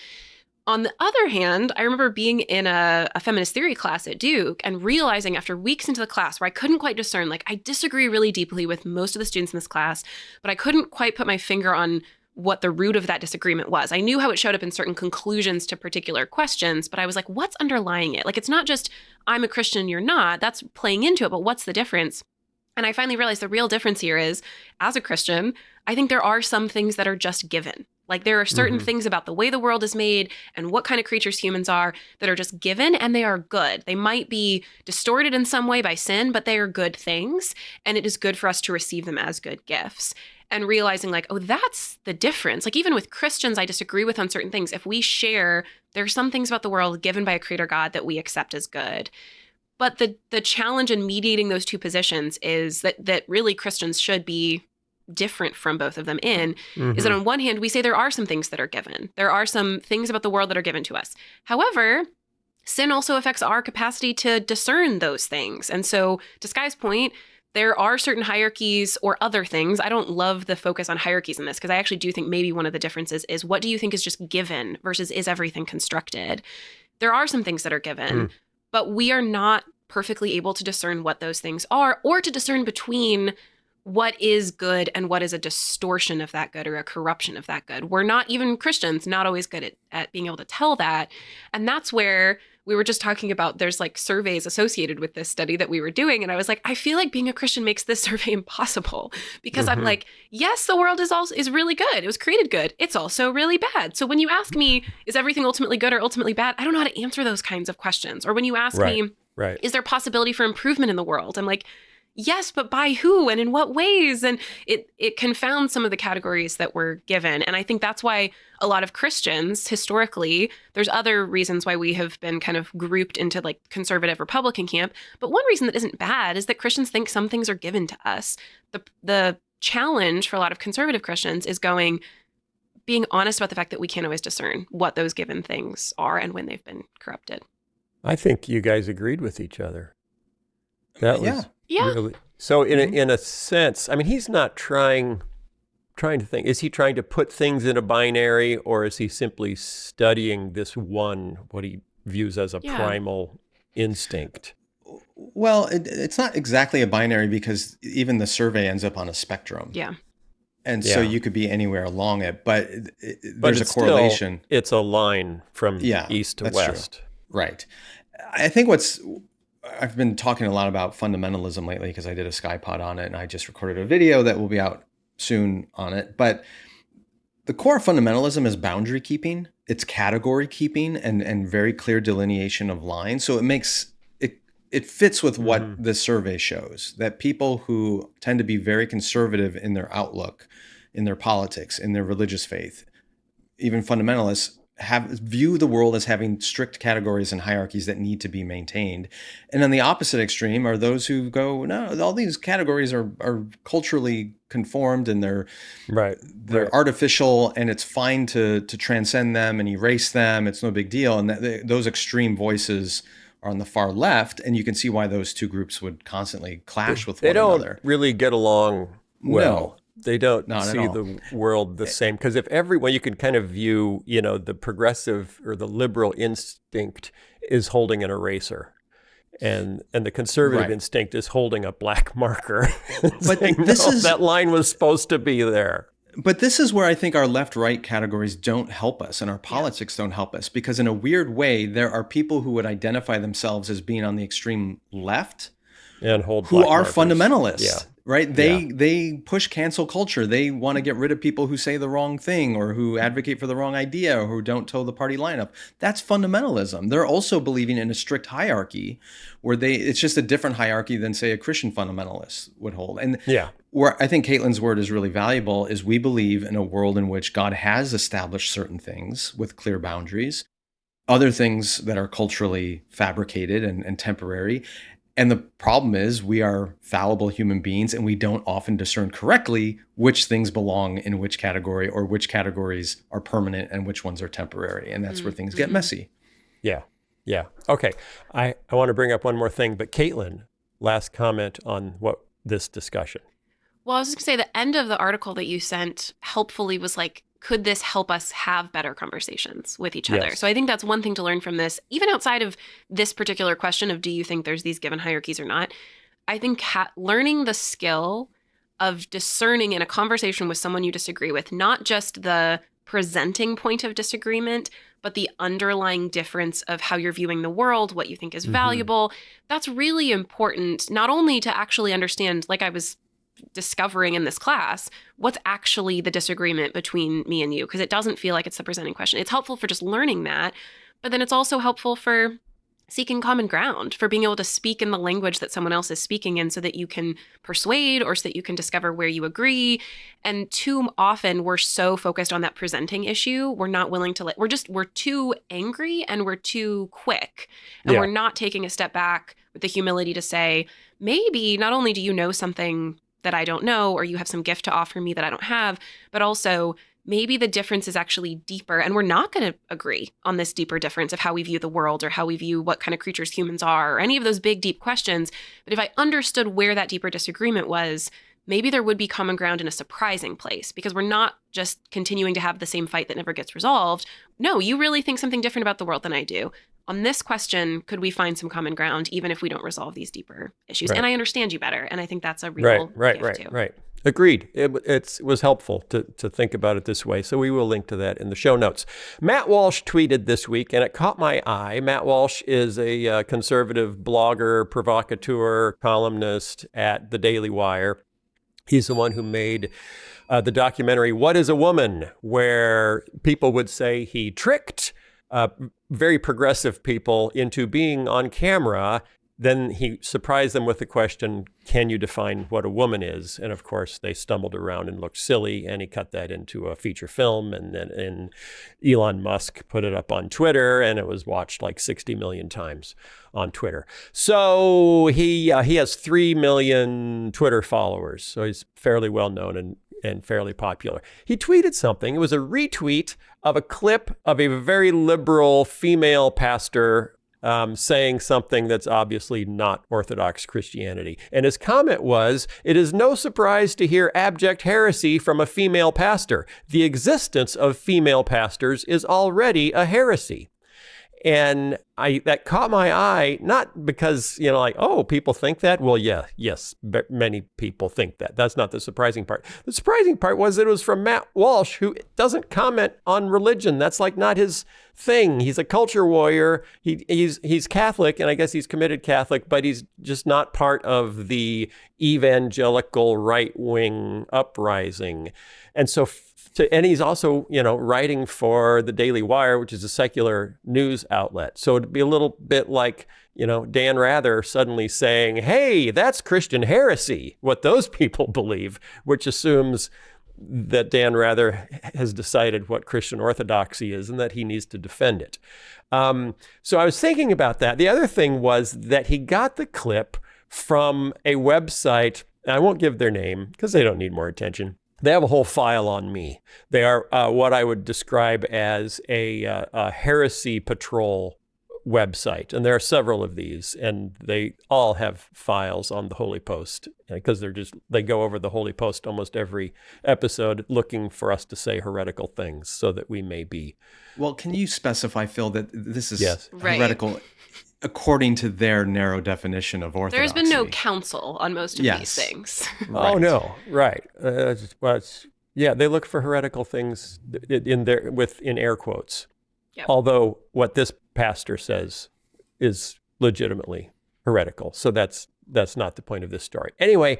Speaker 3: On the other hand, I remember being in a feminist theory class at Duke and realizing after weeks into the class where I couldn't quite discern, like I disagree really deeply with most of the students in this class, but I couldn't quite put my finger on what the root of that disagreement was. I knew how it showed up in certain conclusions to particular questions, but I was like, what's underlying it? Like, it's not just I'm a Christian, you're not. That's playing into it, but what's the difference? And I finally realized the real difference here is, as a Christian, I think there are some things that are just given. Like there are certain things about the way the world is made and what kind of creatures humans are that are just given, and they are good. They might be distorted in some way by sin, but they are good things. And it is good for us to receive them as good gifts. And realizing like, oh, that's the difference. Like even with Christians, I disagree with on certain things. If we share, there are some things about the world given by a creator God that we accept as good. But the challenge in mediating those two positions is that really Christians should be different from both of them is that on one hand, we say there are some things that are given. There are some things about the world that are given to us. However, sin also affects our capacity to discern those things. And so to Skye's point, there are certain hierarchies or other things. I don't love the focus on hierarchies in this because I actually do think maybe one of the differences is what do you think is just given versus is everything constructed? There are some things that are given, but we are not perfectly able to discern what those things are or to discern between what is good and what is a distortion of that good or a corruption of that good. We're not, even Christians, not always good at being able to tell that. And that's where we were just talking about, there's like surveys associated with this study that we were doing. And I was like, I feel like being a Christian makes this survey impossible because I'm like, yes, the world is really good. It was created good. It's also really bad. So when you ask me, is everything ultimately good or ultimately bad? I don't know how to answer those kinds of questions. Or when you ask me, is there possibility for improvement in the world? I'm like, yes, but by who and in what ways? And it confounds some of the categories that we're given. And I think that's why a lot of Christians, historically, there's other reasons why we have been kind of grouped into like conservative Republican camp. But one reason that isn't bad is that Christians think some things are given to us. The challenge for a lot of conservative Christians is being honest about the fact that we can't always discern what those given things are and when they've been corrupted.
Speaker 5: I think you guys agreed with each other. That was really, so in a sense, I mean, he's not trying to think, is he trying to put things in a binary, or is he simply studying this one, what he views as a primal instinct?
Speaker 1: Well, it's not exactly a binary because even the survey ends up on a spectrum.
Speaker 3: Yeah.
Speaker 1: And so you could be anywhere along it, but there's a correlation.
Speaker 5: Still, it's a line from east to west.
Speaker 1: True. Right. I think I've been talking a lot about fundamentalism lately because I did a SkyPod on it and I just recorded a video that will be out soon on it. But the core of fundamentalism is boundary keeping. It's category keeping and very clear delineation of lines. So it fits with what the survey shows, that people who tend to be very conservative in their outlook, in their politics, in their religious faith, even fundamentalists, view the world as having strict categories and hierarchies that need to be maintained. And on the opposite extreme are those who go, no, all these categories are culturally conformed and they're artificial, and it's fine to transcend them and erase them. It's no big deal. And those extreme voices are on the far left, and you can see why those two groups would constantly clash with one another. They don't
Speaker 5: really get along well.
Speaker 1: No.
Speaker 5: They don't see the world the same. Because if everyone, you can kind of view, the progressive or the liberal instinct is holding an eraser. And the conservative instinct is holding a black marker.
Speaker 1: But
Speaker 5: saying, that line was supposed to be there.
Speaker 1: But this is where I think our left-right categories don't help us and our politics don't help us. Because in a weird way, there are people who would identify themselves as being on the extreme left
Speaker 5: and who are
Speaker 1: fundamentalists.
Speaker 5: Yeah.
Speaker 1: right? They push cancel culture. They want to get rid of people who say the wrong thing or who advocate for the wrong idea or who don't toe the party lineup. That's fundamentalism. They're also believing in a strict hierarchy where it's just a different hierarchy than, say, a Christian fundamentalist would hold. And where I think Caitlin's word is really valuable is we believe in a world in which God has established certain things with clear boundaries, other things that are culturally fabricated and temporary. And the problem is we are fallible human beings and we don't often discern correctly which things belong in which category or which categories are permanent and which ones are temporary. And that's where things get messy.
Speaker 5: Yeah. Yeah. Okay. I want to bring up one more thing, but Caitlin, last comment on this discussion.
Speaker 3: Well, I was just going to say the end of the article that you sent helpfully was like, could this help us have better conversations with each other? So I think that's one thing to learn from this, even outside of this particular question of do you think there's these given hierarchies or not? I think learning the skill of discerning in a conversation with someone you disagree with, not just the presenting point of disagreement, but the underlying difference of how you're viewing the world, what you think is valuable. That's really important, not only to actually understand, like I was discovering in this class, what's actually the disagreement between me and you, because it doesn't feel like it's the presenting question. It's helpful for just learning that, but then it's also helpful for seeking common ground, for being able to speak in the language that someone else is speaking in so that you can persuade or so that you can discover where you agree. And too often we're so focused on that presenting issue, we're not willing to we're too angry and we're too quick. And we're not taking a step back with the humility to say, maybe not only do you know something that I don't know, or you have some gift to offer me that I don't have, but also maybe the difference is actually deeper and we're not going to agree on this deeper difference of how we view the world or how we view what kind of creatures humans are or any of those big, deep questions. But if I understood where that deeper disagreement was, maybe there would be common ground in a surprising place because we're not just continuing to have the same fight that never gets resolved. No, you really think something different about the world than I do. On this question, could we find some common ground even if we don't resolve these deeper issues? And I understand you better. And I think that's a real gift too.
Speaker 5: Right. Agreed. It was helpful to think about it this way. So we will link to that in the show notes. Matt Walsh tweeted this week, and it caught my eye. Matt Walsh is a conservative blogger, provocateur, columnist at the Daily Wire. He's the one who made the documentary, What is a Woman?, where people would say he tricked very progressive people into being on camera. Then he surprised them with the question, can you define what a woman is? And of course, they stumbled around and looked silly, and he cut that into a feature film. And then Elon Musk put it up on Twitter, and it was watched like 60 million times on Twitter. So he has 3 million Twitter followers. So he's fairly well known and fairly popular. He tweeted something. It was a retweet of a clip of a very liberal female pastor saying something that's obviously not Orthodox Christianity. And his comment was, "It is no surprise to hear abject heresy from a female pastor. The existence of female pastors is already a heresy." And that caught my eye, not because, people think that. Well, yes, many people think that. That's not the surprising part. The surprising part was that it was from Matt Walsh, who doesn't comment on religion. That's like not his thing. He's a culture warrior. He's Catholic, and I guess he's committed Catholic, but he's just not part of the evangelical right-wing uprising. And so and he's also, writing for the Daily Wire, which is a secular news outlet. So it'd be a little bit like, Dan Rather suddenly saying, hey, that's Christian heresy, what those people believe, which assumes that Dan Rather has decided what Christian orthodoxy is and that he needs to defend it. So I was thinking about that. The other thing was that he got the clip from a website, and I won't give their name because they don't need more attention. They have a whole file on me. They are what I would describe as a heresy patrol website. And there are several of these, and they all have files on the HOLYPOST because they go over the HOLYPOST almost every episode looking for us to say heretical things so that we may be.
Speaker 1: Well, can you specify, Phil, that this is
Speaker 3: Right.
Speaker 1: heretical according to their narrow definition of orthodoxy?
Speaker 3: There's been no counsel on most of these things.
Speaker 1: Right.
Speaker 5: Oh, no. Right. They look for heretical things in air quotes.
Speaker 3: Yep.
Speaker 5: Although what this pastor says is legitimately heretical. So that's not the point of this story. Anyway,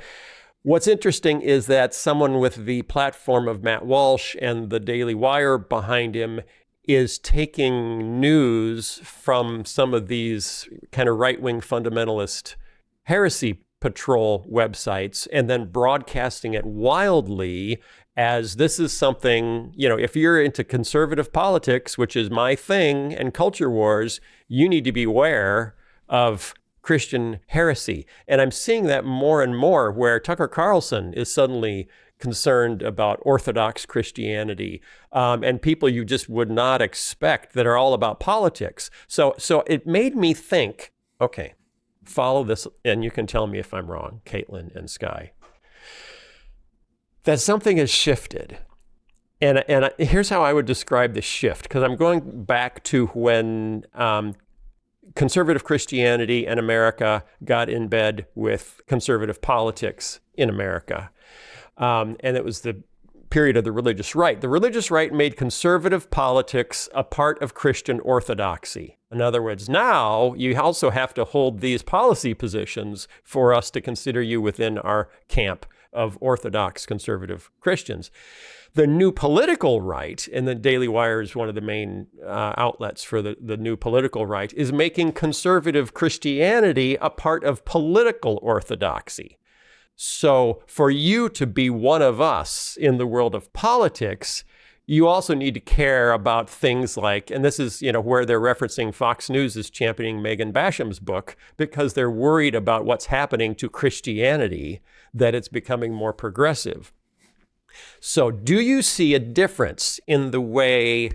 Speaker 5: What's interesting is that someone with the platform of Matt Walsh and the Daily Wire behind him is taking news from some of these kind of right-wing fundamentalist heresy patrol websites and then broadcasting it wildly as this is something, if you're into conservative politics, which is my thing, and culture wars, you need to be aware of Christian heresy. And I'm seeing that more and more where Tucker Carlson is suddenly concerned about Orthodox Christianity and people you just would not expect that are all about politics. So it made me think, okay, follow this, and you can tell me if I'm wrong, Caitlin and Skye, that something has shifted. And here's how I would describe the shift, because I'm going back to when conservative Christianity and America got in bed with conservative politics in America. And it was the period of the religious right. The religious right made conservative politics a part of Christian orthodoxy. In other words, now you also have to hold these policy positions for us to consider you within our camp of Orthodox conservative Christians. The new political right, and the Daily Wire is one of the main outlets for the new political right, is making conservative Christianity a part of political orthodoxy. So for you to be one of us in the world of politics, you also need to care about things like, and this is, where they're referencing Fox News is championing Megan Basham's book, because they're worried about what's happening to Christianity, that it's becoming more progressive. So do you see a difference in the way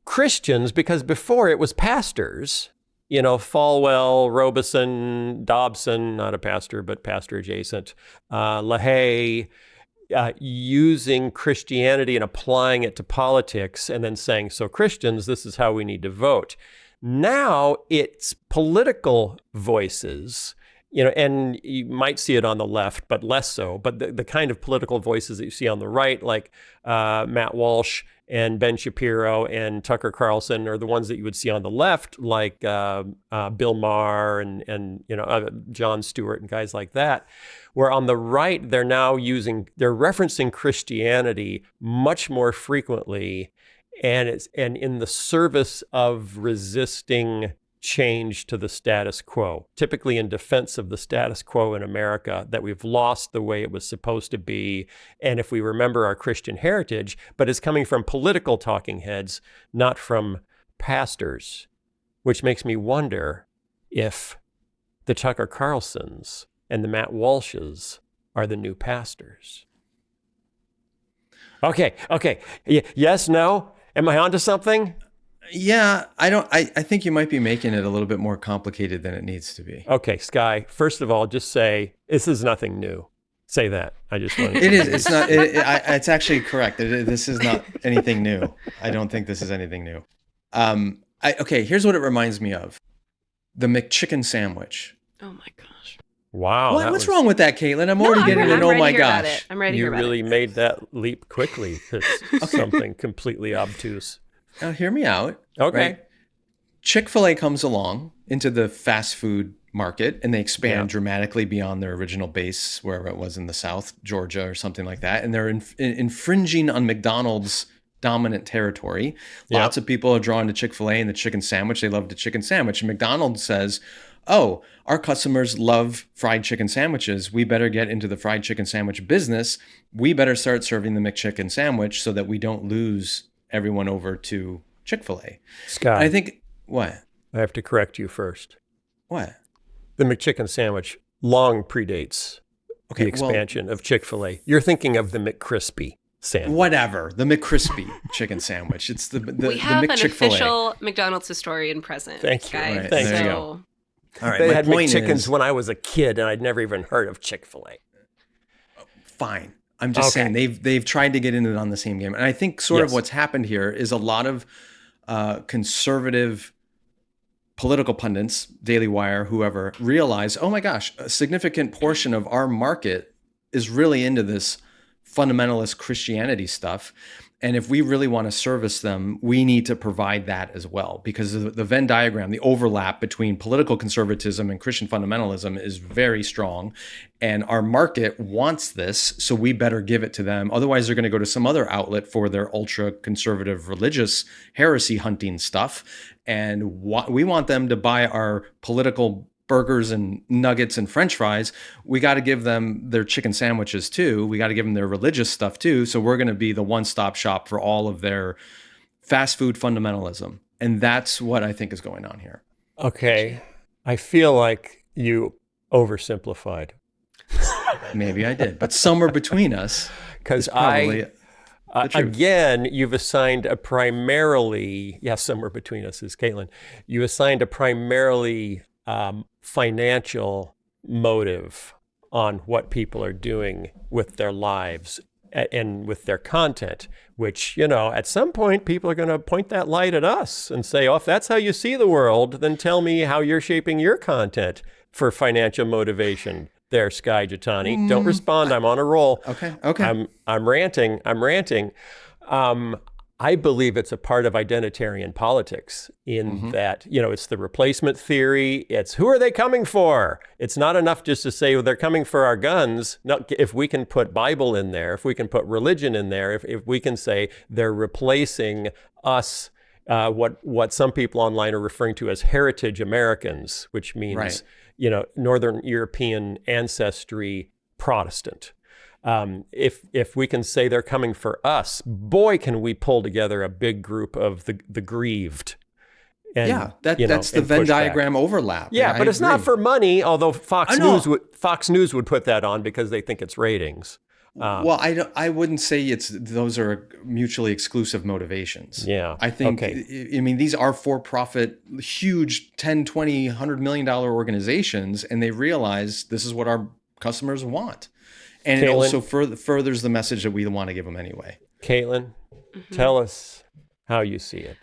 Speaker 5: Christians, because before it was pastors, Falwell, Robeson, Dobson, not a pastor, but pastor adjacent, LaHaye, using Christianity and applying it to politics and then saying, so Christians, this is how we need to vote. Now it's political voices, and you might see it on the left, but less so. But the kind of political voices that you see on the right, like Matt Walsh and Ben Shapiro and Tucker Carlson, are the ones that you would see on the left, like Bill Maher and Jon Stewart and guys like that. Where on the right, they're referencing Christianity much more frequently, and in the service of resisting change to the status quo, typically in defense of the status quo in America, that we've lost the way it was supposed to be. And if we remember our Christian heritage, but it's coming from political talking heads, not from pastors, which makes me wonder if the Tucker Carlsons and the Matt Walshes are the new pastors. Okay. Yes, no? Am I onto something?
Speaker 1: Yeah, I think you might be making it a little bit more complicated than it needs to be.
Speaker 5: Okay, Skye, first of all, just say, this is nothing new. Say that. I just want to.
Speaker 1: It is. It's not. It's actually correct. This is not anything new. I don't think this is anything new. Okay, here's what it reminds me of. The McChicken sandwich.
Speaker 3: Oh my gosh.
Speaker 5: Wow.
Speaker 1: What's wrong with that, Caitlin? I'm already getting an oh my gosh.
Speaker 3: I'm ready to hear about it.
Speaker 5: You really made that leap quickly. It's something completely obtuse.
Speaker 1: Now, hear me out.
Speaker 5: Okay.
Speaker 1: Right? Chick-fil-A comes along into the fast food market, and they expand dramatically beyond their original base, wherever it was in the South, Georgia or something like that. And they're infringing on McDonald's dominant territory. Lots of people are drawn to Chick-fil-A and the chicken sandwich. They love the chicken sandwich. And McDonald's says, oh, our customers love fried chicken sandwiches. We better get into the fried chicken sandwich business. We better start serving the McChicken sandwich so that we don't lose everyone over to Chick-fil-A.
Speaker 5: Scott,
Speaker 1: I think, what?
Speaker 5: I have to correct you first.
Speaker 1: What?
Speaker 5: The McChicken sandwich long predates the expansion of Chick-fil-A. You're thinking of the McCrispy sandwich.
Speaker 1: Whatever, the McCrispy chicken sandwich. It's the
Speaker 3: we have an
Speaker 1: McChick-fil-A.
Speaker 3: official McDonald's historian present.
Speaker 5: Thank you.
Speaker 3: Guys.
Speaker 1: Right,
Speaker 5: Thank
Speaker 1: there
Speaker 5: you.
Speaker 1: you
Speaker 3: So,
Speaker 1: All right,
Speaker 5: They
Speaker 1: my
Speaker 5: had
Speaker 1: point
Speaker 5: McChickens
Speaker 1: is,
Speaker 5: when I was a kid, and I'd never even heard of Chick-fil-A.
Speaker 1: fine. I'm just saying they've tried to get in it on the same game. And I think sort of what's happened here is a lot of conservative political pundits, Daily Wire, whoever, realize, oh my gosh, a significant portion of our market is really into this fundamentalist Christianity stuff. And if we really want to service them, we need to provide that as well, because the Venn diagram, the overlap between political conservatism and Christian fundamentalism is very strong. And our market wants this, so we better give it to them. Otherwise, they're going to go to some other outlet for their ultra conservative religious heresy hunting stuff. And we want them to buy our political burgers and nuggets and French fries. We got to give them their chicken sandwiches too. We got to give them their religious stuff too. So we're going to be the one-stop shop for all of their fast food fundamentalism. And that's what I think is going on here.
Speaker 5: Okay. I feel like you oversimplified.
Speaker 1: Maybe I did, but somewhere between us.
Speaker 5: Because again, you've assigned a primarily, somewhere between us is Caitlin. You assigned a primarily financial motive on what people are doing with their lives and with their content, which, at some point people are going to point that light at us and say, oh, if that's how you see the world, then tell me how you're shaping your content for financial motivation. There, Sky Jatani. Don't respond. I'm on a roll.
Speaker 1: Okay.
Speaker 5: I'm ranting. I believe it's a part of identitarian politics in that, it's the replacement theory. It's who are they coming for? It's not enough just to say, well, they're coming for our guns. No, if we can put Bible in there, if we can put religion in there, if we can say they're replacing us, what some people online are referring to as heritage Americans, which means, Northern European ancestry Protestant. If we can say they're coming for us, boy, can we pull together a big group of the grieved. And,
Speaker 1: that's the Venn diagram overlap.
Speaker 5: Yeah, but it's not for money, although Fox News would put that on because they think it's ratings.
Speaker 1: Well, I wouldn't say those are mutually exclusive motivations.
Speaker 5: Yeah.
Speaker 1: I think, these are for-profit, huge 10, 20, $100 million organizations, and they realize this is what our customers want. And Caitlin, it also furthers the message that we want to give them anyway.
Speaker 5: Caitlin, tell us how you see it.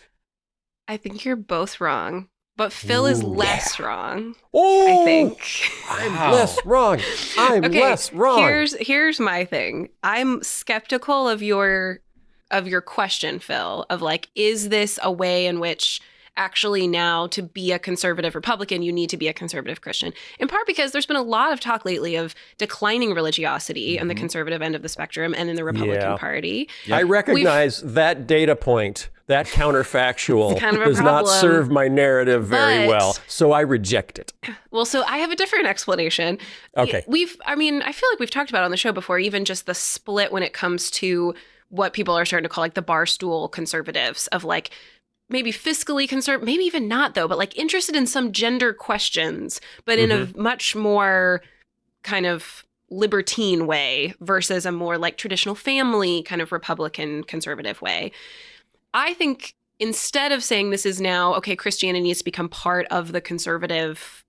Speaker 3: I think you're both wrong, but Phil is less wrong.
Speaker 5: Oh,
Speaker 3: I think.
Speaker 5: I'm less wrong. Less wrong.
Speaker 3: Here's my thing. I'm skeptical of your question, Phil, of like, is this a way in which actually now to be a conservative Republican, you need to be a conservative Christian? In part because there's been a lot of talk lately of declining religiosity on the conservative end of the spectrum and in the Republican Party.
Speaker 5: I recognize that data point, that counterfactual
Speaker 3: kind of
Speaker 5: does not serve my narrative very well, so I reject it.
Speaker 3: Well, so I have a different explanation.
Speaker 5: Okay.
Speaker 3: I feel like we've talked about it on the show before, even just the split when it comes to what people are starting to call like the barstool conservatives of like, maybe fiscally conservative, maybe even not though, but like interested in some gender questions, but in a much more kind of libertine way versus a more like traditional family kind of Republican conservative way. I think instead of saying this is now, okay, Christianity needs to become part of the conservative,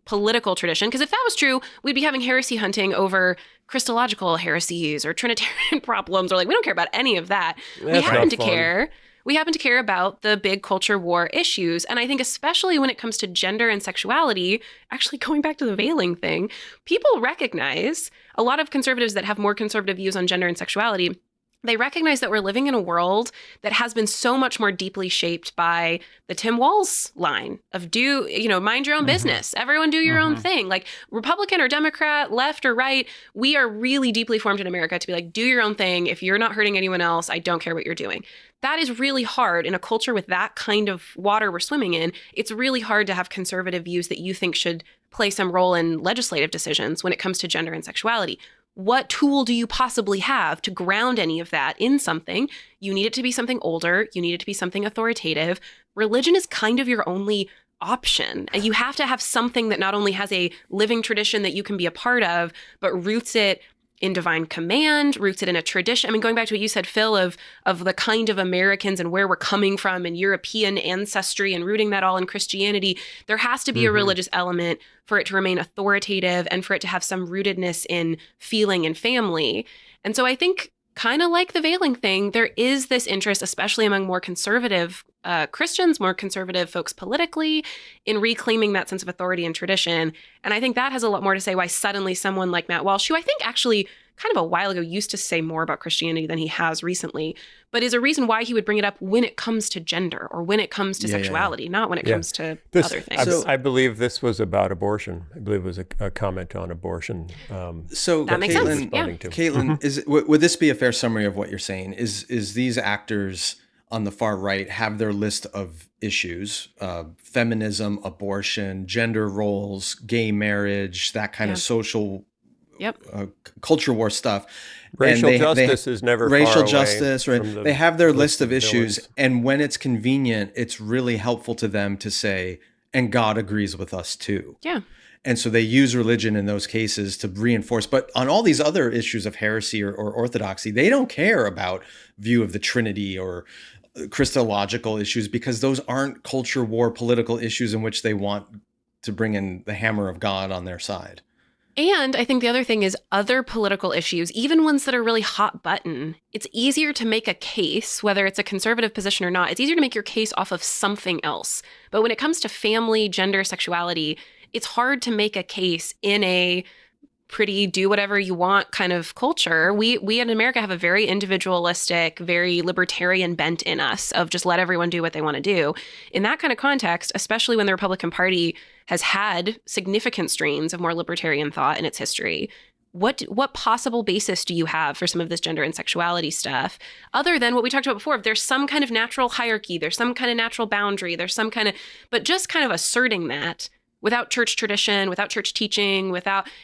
Speaker 3: political tradition, because if that was true, we'd be having heresy hunting over Christological heresies or Trinitarian problems, or like, we don't care about any of that. We happen to care. We happen to care about the big culture war issues. And I think especially when it comes to gender and sexuality, actually going back to the veiling thing, people recognize, a lot of conservatives that have more conservative views on gender and sexuality, they recognize that we're living in a world that has been so much more deeply shaped by the Tim Walz line of mind your own business. Everyone do your own thing. Like Republican or Democrat, left or right, we are really deeply formed in America to be like, do your own thing. If you're not hurting anyone else, I don't care what you're doing. That is really hard in a culture with that kind of water we're swimming in. It's really hard to have conservative views that you think should play some role in legislative decisions when it comes to gender and sexuality. What tool do you possibly have to ground any of that in something? You need it to be something older. You need it to be something authoritative. Religion is kind of your only option. And you have to have something that not only has a living tradition that you can be a part of, but roots it in divine command, roots it in a tradition. I mean, going back to what you said, Phil, of the kind of Americans and where we're coming from and European ancestry and rooting that all in Christianity, there has to be a religious element for it to remain authoritative and for it to have some rootedness in feeling and family. And so I think kind of like the veiling thing, there is this interest, especially among more conservative Christians, more conservative folks politically, in reclaiming that sense of authority and tradition. And I think that has a lot more to say why suddenly someone like Matt Walsh, who I think actually kind of a while ago used to say more about Christianity than he has recently, but is a reason why he would bring it up when it comes to gender or when it comes to sexuality, not when it comes to other things.
Speaker 5: I believe this was about abortion. I believe it was a comment on abortion.
Speaker 1: So
Speaker 3: that makes sense. Yeah.
Speaker 1: Caitlin, would this be a fair summary of what you're saying? Is these actors on the far right have their list of issues, feminism, abortion, gender roles, gay marriage, that kind of social culture war stuff.
Speaker 5: Racial justice is never
Speaker 1: racial
Speaker 5: far away
Speaker 1: justice, right?
Speaker 5: from
Speaker 1: They have their list of issues,
Speaker 5: villains.
Speaker 1: and when it's convenient, it's really helpful to them to say, and God agrees with us too.
Speaker 3: Yeah.
Speaker 1: And so they use religion in those cases to reinforce. But on all these other issues of heresy or orthodoxy, they don't care about view of the Trinity or Christological issues, because those aren't culture war political issues in which they want to bring in the hammer of God on their side.
Speaker 3: And I think the other thing is other political issues, even ones that are really hot button, it's easier to make a case, whether it's a conservative position or not, it's easier to make your case off of something else. But when it comes to family, gender, sexuality, it's hard to make a case in a pretty do whatever you want kind of culture. We in America have a very individualistic, very libertarian bent in us of just let everyone do what they want to do. In that kind of context, especially when the Republican Party has had significant strains of more libertarian thought in its history, what possible basis do you have for some of this gender and sexuality stuff other than what we talked about before? If there's some kind of natural hierarchy, there's some kind of natural boundary, there's some kind of, but just kind of asserting that without church tradition, without church teaching,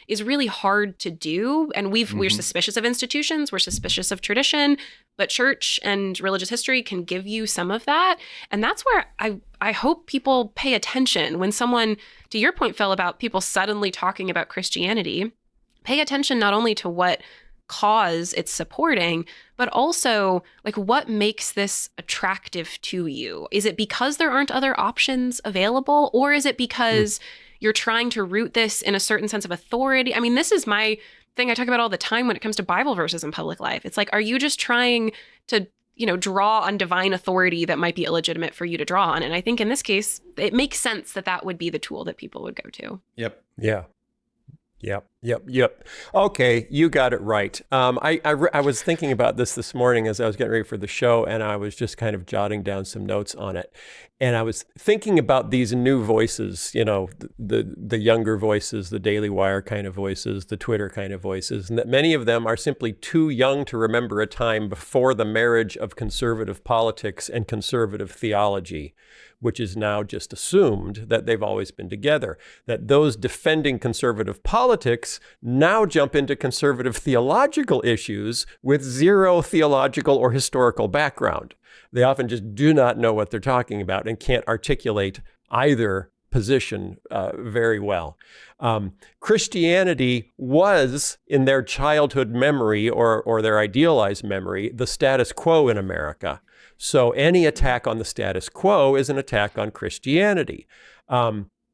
Speaker 3: is really hard to do. And we're suspicious of institutions, we're suspicious of tradition, but church and religious history can give you some of that. And that's where I hope people pay attention when someone, to your point, Phil, about people suddenly talking about Christianity, pay attention not only to what cause it's supporting, but also like what makes this attractive to you? Is it because there aren't other options available, or is it because you're trying to root this in a certain sense of authority? I mean, this is my thing I talk about all the time when it comes to Bible verses in public life. It's like, are you just trying to, draw on divine authority that might be illegitimate for you to draw on? And I think in this case, it makes sense that would be the tool that people would go to.
Speaker 1: Yep.
Speaker 5: Yeah. Yep. Okay, you got it right. I was thinking about this morning as I was getting ready for the show, and I was just kind of jotting down some notes on it. And I was thinking about these new voices, the younger voices, the Daily Wire kind of voices, the Twitter kind of voices, and that many of them are simply too young to remember a time before the marriage of conservative politics and conservative theology, which is now just assumed that they've always been together, that those defending conservative politics now jump into conservative theological issues with zero theological or historical background. They often just do not know what they're talking about and can't articulate either position very well. Christianity was, in their childhood memory or their idealized memory, the status quo in America. So any attack on the status quo is an attack on Christianity.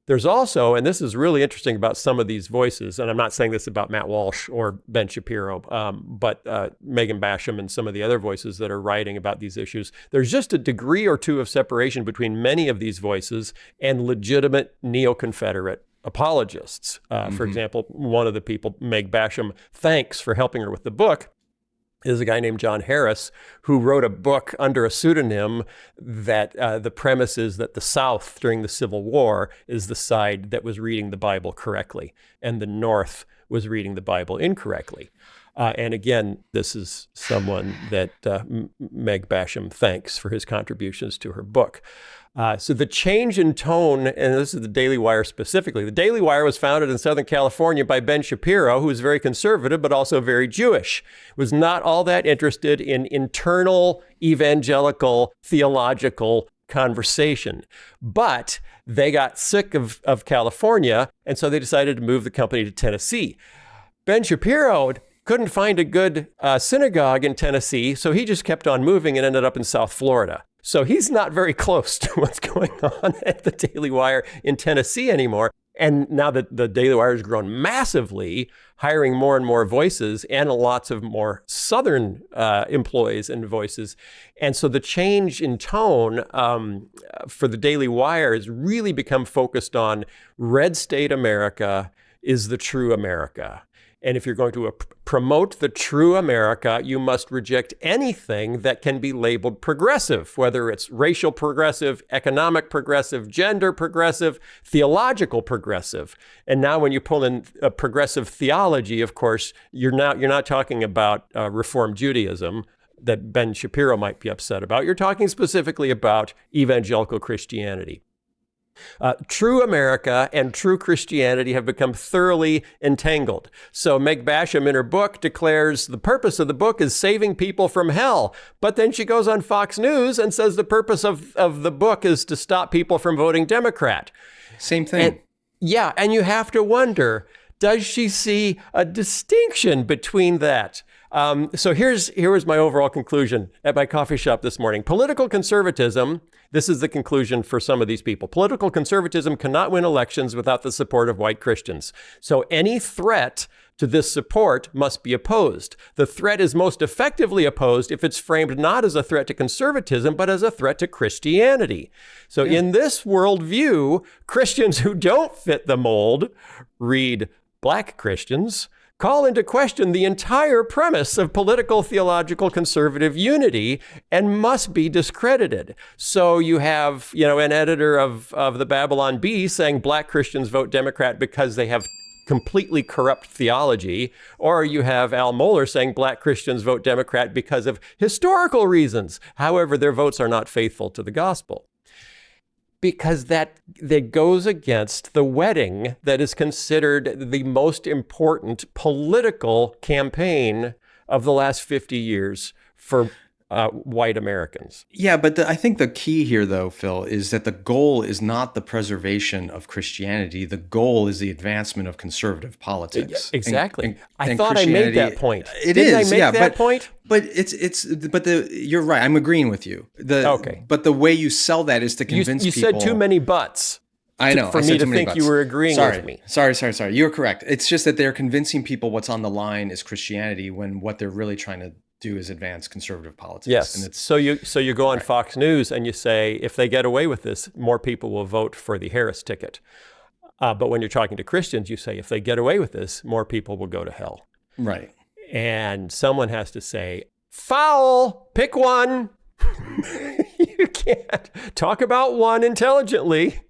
Speaker 5: There's also, and this is really interesting about some of these voices, and I'm not saying this about Matt Walsh or Ben Shapiro, but Megan Basham and some of the other voices that are writing about these issues, there's just a degree or two of separation between many of these voices and legitimate neo-Confederate apologists. For example, one of the people, Meg Basham, thanks for helping her with the book, is a guy named John Harris, who wrote a book under a pseudonym that the premise is that the South during the Civil War is the side that was reading the Bible correctly, and the North was reading the Bible incorrectly. And again, this is someone that Meg Basham thanks for his contributions to her book. So the change in tone, and this is the Daily Wire specifically, the Daily Wire was founded in Southern California by Ben Shapiro, who was very conservative, but also very Jewish, was not all that interested in internal evangelical theological conversation. But they got sick of California, and so they decided to move the company to Tennessee. Ben Shapiro couldn't find a good synagogue in Tennessee, so he just kept on moving and ended up in South Florida. So he's not very close to what's going on at the Daily Wire in Tennessee anymore. And now that the Daily Wire has grown massively, hiring more and more voices and lots of more Southern employees and voices. And so the change in tone for the Daily Wire has really become focused on red state America is the true America. And if you're going to promote the true America, you must reject anything that can be labeled progressive, whether it's racial progressive, economic progressive, gender progressive, theological progressive. And now when you pull in a progressive theology, of course, you're not talking about Reform Judaism that Ben Shapiro might be upset about. You're talking specifically about evangelical Christianity. True America and true Christianity have become thoroughly entangled. So Meg Basham in her book declares the purpose of the book is saving people from hell. But then she goes on Fox News and says the purpose of the book is to stop people from voting Democrat.
Speaker 1: Same thing.
Speaker 5: And you have to wonder, does she see a distinction between that? So here was my overall conclusion at my coffee shop this morning. Political conservatism, this is the conclusion for some of these people. Political conservatism cannot win elections without the support of white Christians. So any threat to this support must be opposed. The threat is most effectively opposed if it's framed not as a threat to conservatism, but as a threat to Christianity. So in this worldview, Christians who don't fit the mold, read Black Christians, call into question the entire premise of political theological conservative unity and must be discredited. So you have, an editor of the Babylon Bee saying Black Christians vote Democrat because they have completely corrupt theology, or you have Al Mohler saying Black Christians vote Democrat because of historical reasons. However, their votes are not faithful to the gospel. Because that goes against the wedding that is considered the most important political campaign of the last 50 years for white Americans.
Speaker 1: Yeah, but I think the key here, though, Phil, is that the goal is not the preservation of Christianity. The goal is the advancement of conservative politics.
Speaker 5: Exactly. I thought I made that point.
Speaker 1: Didn't I make
Speaker 5: that point?
Speaker 1: But you're right. I'm agreeing with you.
Speaker 5: Okay.
Speaker 1: But the way you sell that is to convince people.
Speaker 5: You said too many buts.
Speaker 1: I know.
Speaker 5: For me to think you were agreeing with me.
Speaker 1: Sorry. You're correct. It's just that they're convincing people what's on the line is Christianity when what they're really trying to do is advance conservative politics.
Speaker 5: Yes.
Speaker 1: And
Speaker 5: so you go on Fox News and you say, if they get away with this, more people will vote for the Harris ticket. But when you're talking to Christians, you say, if they get away with this, more people will go to hell.
Speaker 1: Right.
Speaker 5: And someone has to say, foul, pick one. You can't talk about one intelligently.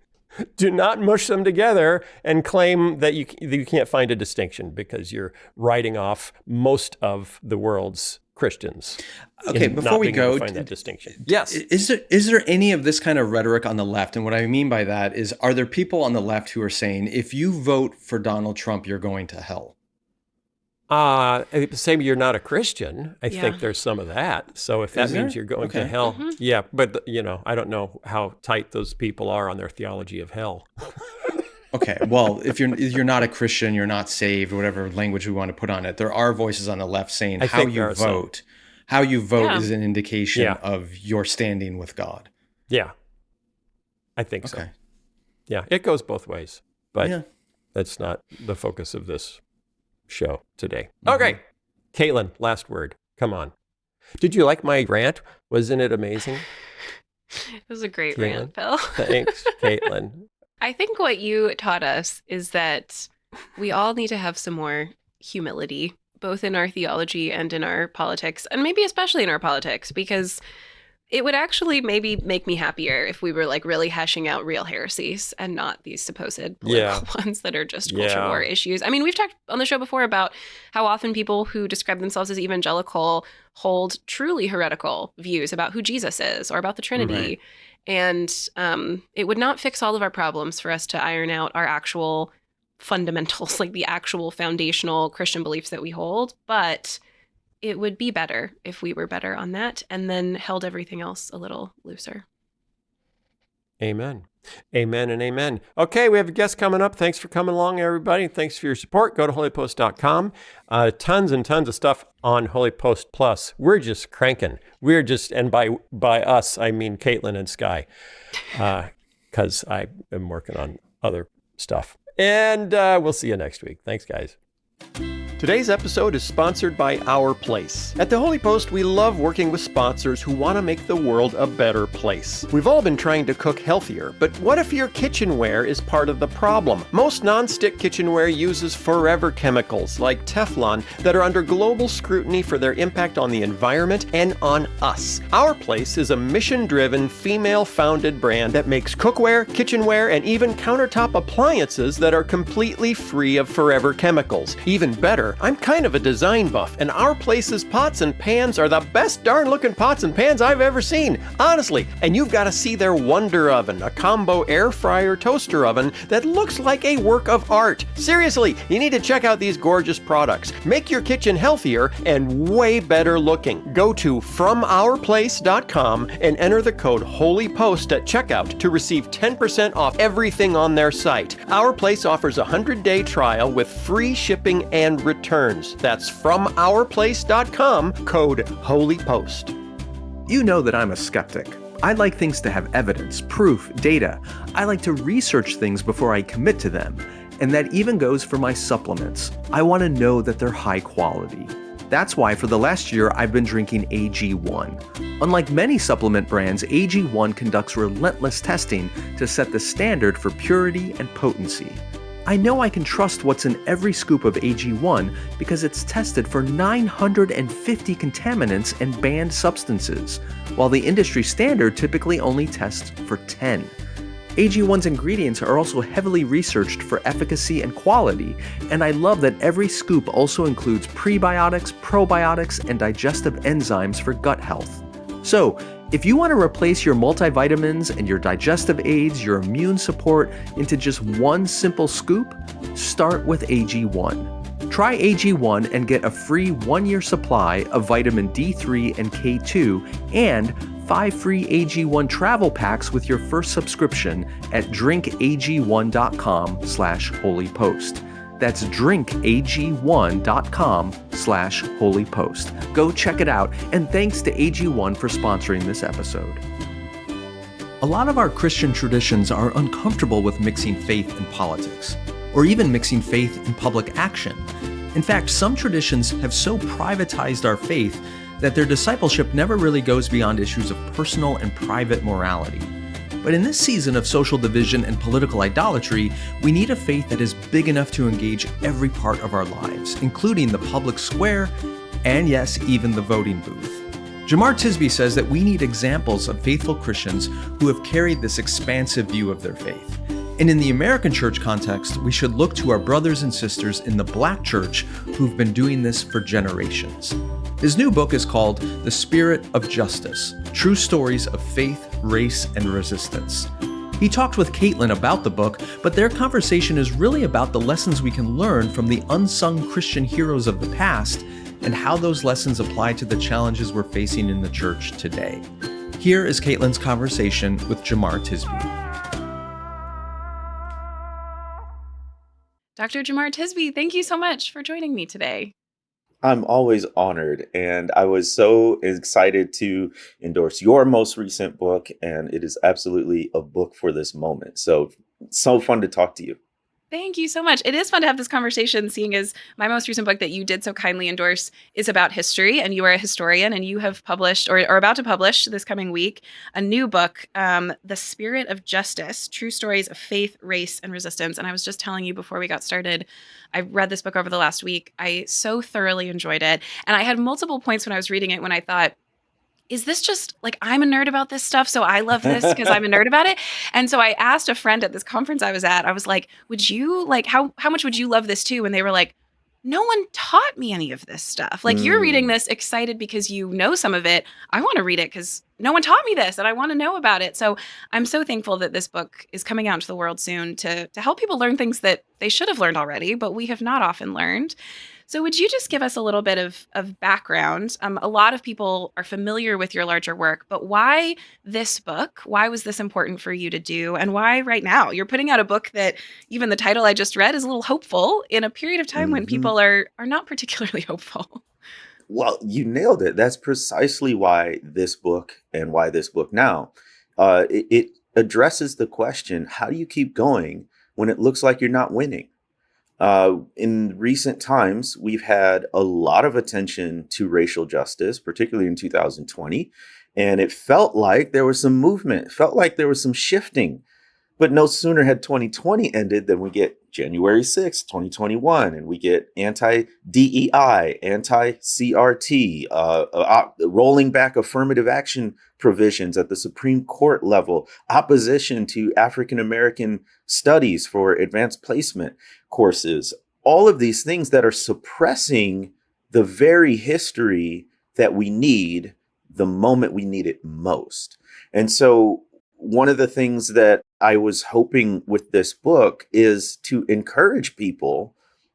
Speaker 5: Do not mush them together and claim that you can't find a distinction because you're writing off most of the world's Christians.
Speaker 1: Okay, before we go,
Speaker 5: find that distinction. Yes.
Speaker 1: Is there any of this kind of rhetoric on the left? And what I mean by that is, are there people on the left who are saying, if you vote for Donald Trump, you're going to hell?
Speaker 5: Same, you're not a Christian. I think there's some of that. So if that means you're going to hell, yeah. But I don't know how tight those people are on their theology of hell.
Speaker 1: Okay, well, if you're not a Christian, you're not saved, whatever language we want to put on it, there are voices on the left saying how you vote is an indication of your standing with God. Yeah, I think so. Yeah, it goes both ways, but that's not the focus of this show today. Okay, Caitlin, last word. Come on. Did you like my rant? Wasn't it amazing?
Speaker 3: It was a great rant, Phil.
Speaker 5: Thanks, Caitlin.
Speaker 3: I think what you taught us is that we all need to have some more humility, both in our theology and in our politics, and maybe especially in our politics, because it would actually maybe make me happier if we were like really hashing out real heresies and not these supposed political ones that are just culture war issues. I mean, we've talked on the show before about how often people who describe themselves as evangelical hold truly heretical views about who Jesus is or about the Trinity. Right. And it would not fix all of our problems for us to iron out our actual fundamentals, like the actual foundational Christian beliefs that we hold. But it would be better if we were better on that and then held everything else a little looser. Amen. Amen and amen. Okay, we have a guest coming up. Thanks for coming along, everybody. Thanks for your support. Go to holypost.com. Tons and tons of stuff on Holy Post Plus. We're just cranking. We're just, and by us, I mean Caitlin and Sky, because I am working on other stuff.
Speaker 5: And we'll see you next week. Thanks, guys. Today's episode is sponsored by Our Place. At the Holy Post, we love working with sponsors who want to make the world a better place. We've all been trying to cook healthier, but what if your kitchenware is part of the problem? Most non-stick kitchenware uses forever chemicals like Teflon that are under global scrutiny for their impact on the environment and on us. Our Place is a mission-driven, female-founded brand that makes cookware, kitchenware, and even countertop appliances that are completely free of forever chemicals. Even better, I'm kind of a design buff, and Our Place's pots and pans are the best darn looking pots and pans I've ever seen. Honestly, and you've got to see their Wonder Oven, a combo air fryer toaster oven that looks like a work of art. Seriously, you need to check out these gorgeous products. Make your kitchen healthier and way better looking. Go to FromOurPlace.com and enter the code HOLYPOST at checkout to receive 10% off everything on their site. Our Place offers a 100-day trial with free shipping and returns. That's FromOurPlace.com, code HOLYPOST.
Speaker 1: You know that I'm a skeptic. I like things to have evidence, proof, data. I like to research things before I commit to them. And that even goes for my supplements. I want to know that they're high quality. That's why for the last year I've been drinking AG1. Unlike many supplement brands, AG1 conducts relentless testing to set the standard for purity and potency. I know I can trust what's in every scoop of AG1 because it's tested for 950 contaminants and banned substances, while the industry standard typically only tests for 10. AG1's ingredients are also heavily researched for efficacy and quality, and I love that every scoop also includes prebiotics, probiotics, and digestive enzymes for gut health. So, if you want to replace your multivitamins and your digestive aids, your immune support into just one simple scoop, start with AG1. Try AG1 and get a free 1-year supply of vitamin D3 and K2 and 5 free AG1 travel packs with your first subscription at drinkag1.com/holypost. That's drinkag1.com/holypost. Go check it out, and thanks to AG1 for sponsoring this episode. A lot of our Christian traditions are uncomfortable with mixing faith and politics, or even mixing faith and public action. In fact, some traditions have so privatized our faith that their discipleship never really goes beyond issues of personal and private morality. But in this season of social division and political idolatry, we need a faith that is big enough to engage every part of our lives, including the public square, and yes, even the voting booth. Jemar Tisby says that we need examples of faithful Christians who have carried this expansive view of their faith. And in the American church context, we should look to our brothers and sisters in the Black church who've been doing this for generations. His new book is called The Spirit of Justice: True Stories of Faith, Race, and Resistance. He talked with Caitlin about the book, but their conversation is really about the lessons we can learn from the unsung Christian heroes of the past and how those lessons apply to the challenges we're facing in the church today. Here is Caitlin's conversation with Jemar Tisby.
Speaker 3: Dr. Jemar Tisby, thank you so much for joining me today.
Speaker 6: I'm always honored, and I was so excited to endorse your most recent book, and it is absolutely a book for this moment. So fun to talk to you.
Speaker 3: Thank you so much. It is fun to have this conversation, seeing as my most recent book that you did so kindly endorse is about history, and you are a historian, and you have published, or are about to publish this coming week, a new book, The Spirit of Justice: True Stories of Faith, Race, and Resistance. And I was just telling you before we got started, I read this book over the last week. I so thoroughly enjoyed it. And I had multiple points when I was reading it when I thought, is this just like, I'm a nerd about this stuff, so I love this because I'm a nerd about it? And so I asked a friend at this conference I was at, I was like, would you like, how much would you love this too? And they were like, no one taught me any of this stuff. Like, you're reading this excited because you know some of it. I want to read it because no one taught me this and I want to know about it. So I'm so thankful that this book is coming out into the world soon to help people learn things that they should have learned already, but we have not often learned. So would you just give us a little bit of background? A lot of people are familiar with your larger work, but why this book? Why was this important for you to do? And why right now? You're putting out a book that even the title I just read is a little hopeful in a period of time when people are not particularly hopeful.
Speaker 6: Well, you nailed it. That's precisely why this book and why this book now. It addresses the question, how do you keep going when it looks like you're not winning. In recent times, we've had a lot of attention to racial justice, particularly in 2020. And it felt like there was some movement. It felt like there was some shifting. But no sooner had 2020 ended than we get January 6th, 2021, and we get anti-DEI, anti-CRT, rolling back affirmative action provisions at the Supreme Court level, opposition to African-American studies for advanced placement courses, all of these things that are suppressing the very history that we need the moment we need it most. And so one of the things that I was hoping with this book is to encourage people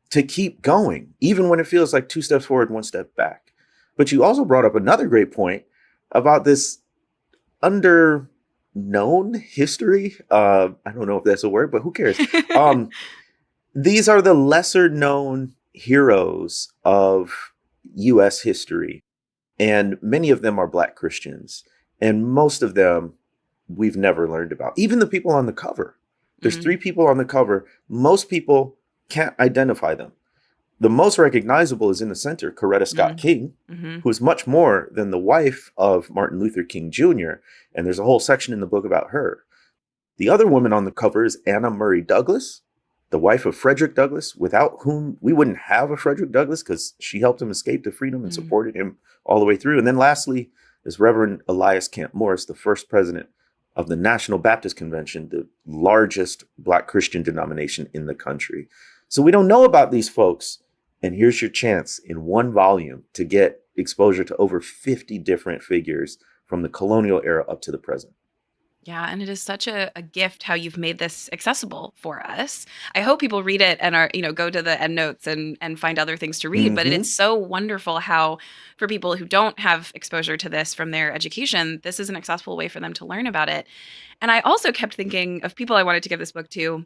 Speaker 6: to keep going, even when it feels like 2 steps forward, 1 step back. But you also brought up another great point about this underknown history. I don't know if that's a word, but who cares? These are the lesser known heroes of U.S. history. And many of them are Black Christians. And most of them we've never learned about. Even the people on the cover. There's 3 people on the cover. Most people can't identify them. The most recognizable is in the center, Coretta Scott King, who is much more than the wife of Martin Luther King Jr. And there's a whole section in the book about her. The other woman on the cover is Anna Murray Douglas, the wife of Frederick Douglass, without whom we wouldn't have a Frederick Douglass because she helped him escape to freedom and supported him all the way through. And then lastly is Reverend Elias Camp Morris, the first president of the National Baptist Convention, the largest Black Christian denomination in the country. So we don't know about these folks. And here's your chance in 1 volume to get exposure to over 50 different figures from the colonial era up to the present.
Speaker 3: Yeah, and it is such a gift how you've made this accessible for us. I hope people read it and are, go to the endnotes and find other things to read. But it's so wonderful how, for people who don't have exposure to this from their education, this is an accessible way for them to learn about it. And I also kept thinking of people I wanted to give this book to,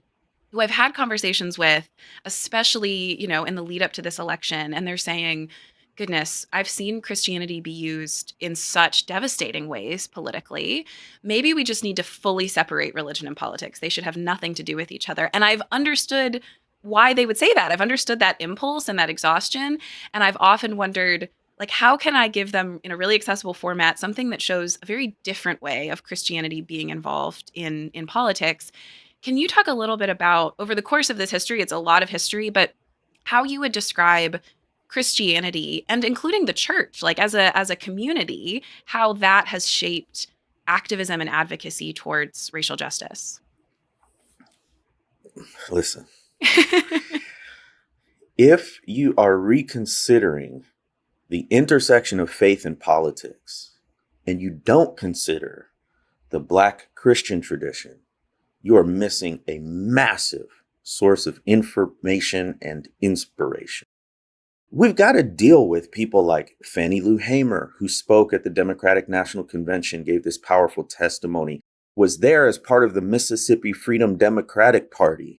Speaker 3: who I've had conversations with, especially, in the lead up to this election, and they're saying, goodness, I've seen Christianity be used in such devastating ways politically. Maybe we just need to fully separate religion and politics. They should have nothing to do with each other. And I've understood why they would say that. I've understood that impulse and that exhaustion. And I've often wondered, how can I give them, in a really accessible format, something that shows a very different way of Christianity being involved in politics? Can you talk a little bit about, over the course of this history, it's a lot of history, but how you would describe Christianity, and including the church, as a community, how that has shaped activism and advocacy towards racial justice?
Speaker 6: Listen, if you are reconsidering the intersection of faith and politics, and you don't consider the Black Christian tradition, you are missing a massive source of information and inspiration. We've got to deal with people like Fannie Lou Hamer, who spoke at the Democratic National Convention, gave this powerful testimony, was there as part of the Mississippi Freedom Democratic Party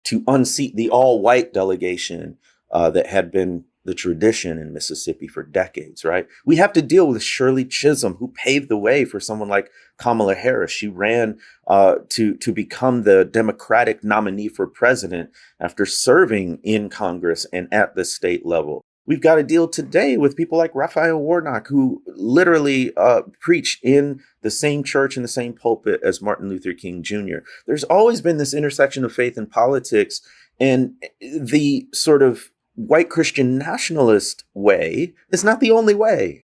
Speaker 6: to unseat the all-white delegation that had been the tradition in Mississippi for decades, right? We have to deal with Shirley Chisholm, who paved the way for someone like Kamala Harris. She ran to become the Democratic nominee for president after serving in Congress and at the state level. We've got to deal today with people like Raphael Warnock, who literally preach in the same church in the same pulpit as Martin Luther King Jr. There's always been this intersection of faith and politics, and the sort of white Christian nationalist way is not the only way.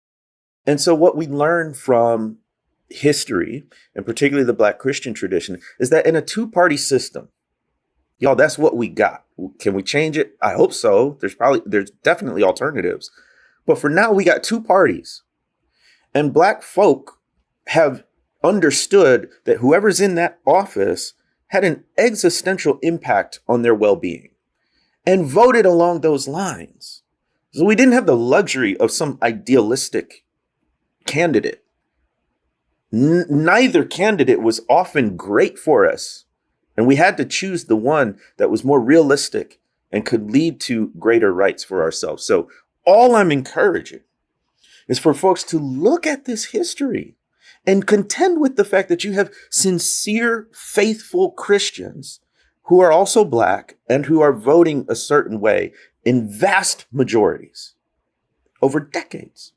Speaker 6: And so what we learn from history, and particularly the Black Christian tradition, is that in a 2-party system, y'all, that's what we got. Can we change it? I hope so. There's definitely alternatives. But for now, we got 2 parties. And Black folk have understood that whoever's in that office had an existential impact on their well-being and voted along those lines. So we didn't have the luxury of some idealistic candidate. Neither candidate was often great for us. And we had to choose the one that was more realistic and could lead to greater rights for ourselves. So all I'm encouraging is for folks to look at this history and contend with the fact that you have sincere, faithful Christians who are also Black and who are voting a certain way in vast majorities over decades.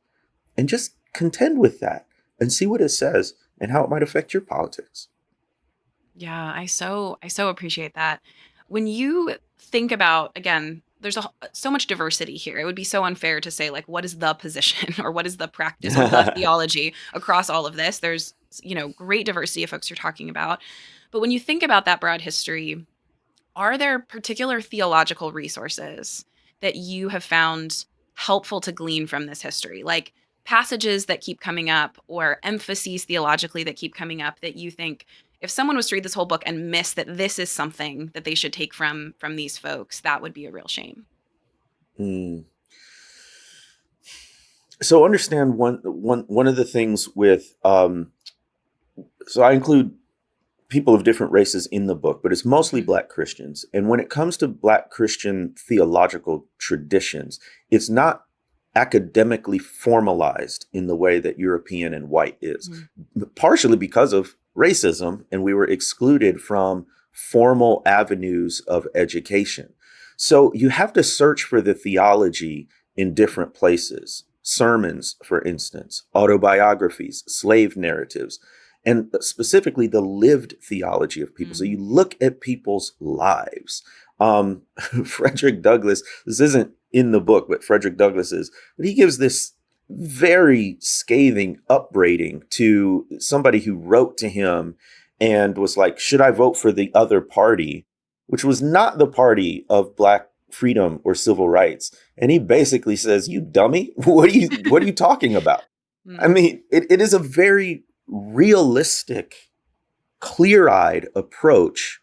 Speaker 6: And just contend with that and see what it says and how it might affect your politics.
Speaker 7: Yeah, I so appreciate that. When you think about, again, there's so much diversity here. It would be so unfair to say, like, what is the position or what is the practice or the theology across all of this? There's, great diversity of folks you're talking about. But when you think about that broad history, are there particular theological resources that you have found helpful to glean from this history? Like passages that keep coming up or emphases theologically that keep coming up that you think if someone was to read this whole book and miss that this is something that they should take from these folks, that would be a real shame.
Speaker 6: So understand one of the things with so I include people of different races in the book, but it's mostly Black Christians. And when it comes to Black Christian theological traditions, it's not academically formalized in the way that European and white is, partially because of racism, and we were excluded from formal avenues of education. So you have to search for the theology in different places. Sermons, for instance, autobiographies, slave narratives, and specifically the lived theology of people. So you look at people's lives. Frederick Douglass, this isn't in the book, but Frederick Douglass is, but he gives this very scathing upbraiding to somebody who wrote to him and was like, should I vote for the other party, which was not the party of Black freedom or civil rights? And he basically says, you dummy, what are you talking about? I mean, it is a very realistic, clear-eyed approach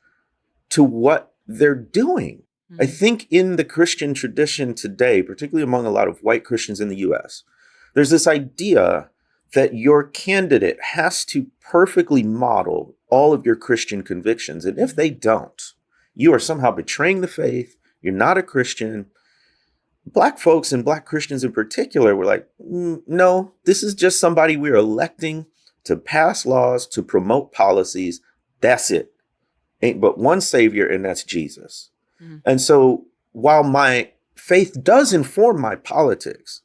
Speaker 6: to what they're doing. I think in the Christian tradition today, particularly among a lot of white Christians in the US, there's this idea that your candidate has to perfectly model all of your Christian convictions. And if they don't, you are somehow betraying the faith. You're not a Christian. Black folks and Black Christians in particular were like, no, this is just somebody we're electing to pass laws, to promote policies. That's it. Ain't but one savior, and that's Jesus. And so while my faith does inform my politics,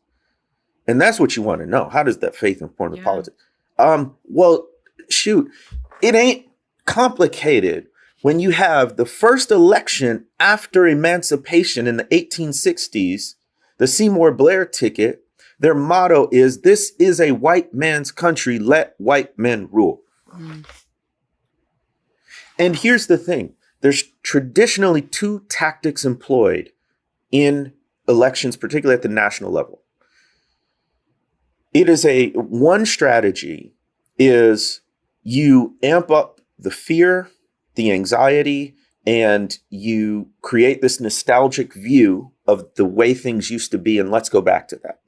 Speaker 6: and that's what you want to know, how does that faith inform the politics? Well, shoot, it ain't complicated when you have the first election after emancipation in the 1860s, the Seymour Blair ticket. Their motto is, this is a white man's country, let white men rule. And here's the thing. There's traditionally two tactics employed in elections, particularly at the national level. It is one strategy is you amp up the fear, the anxiety, and you create this nostalgic view of the way things used to be, and let's go back to that.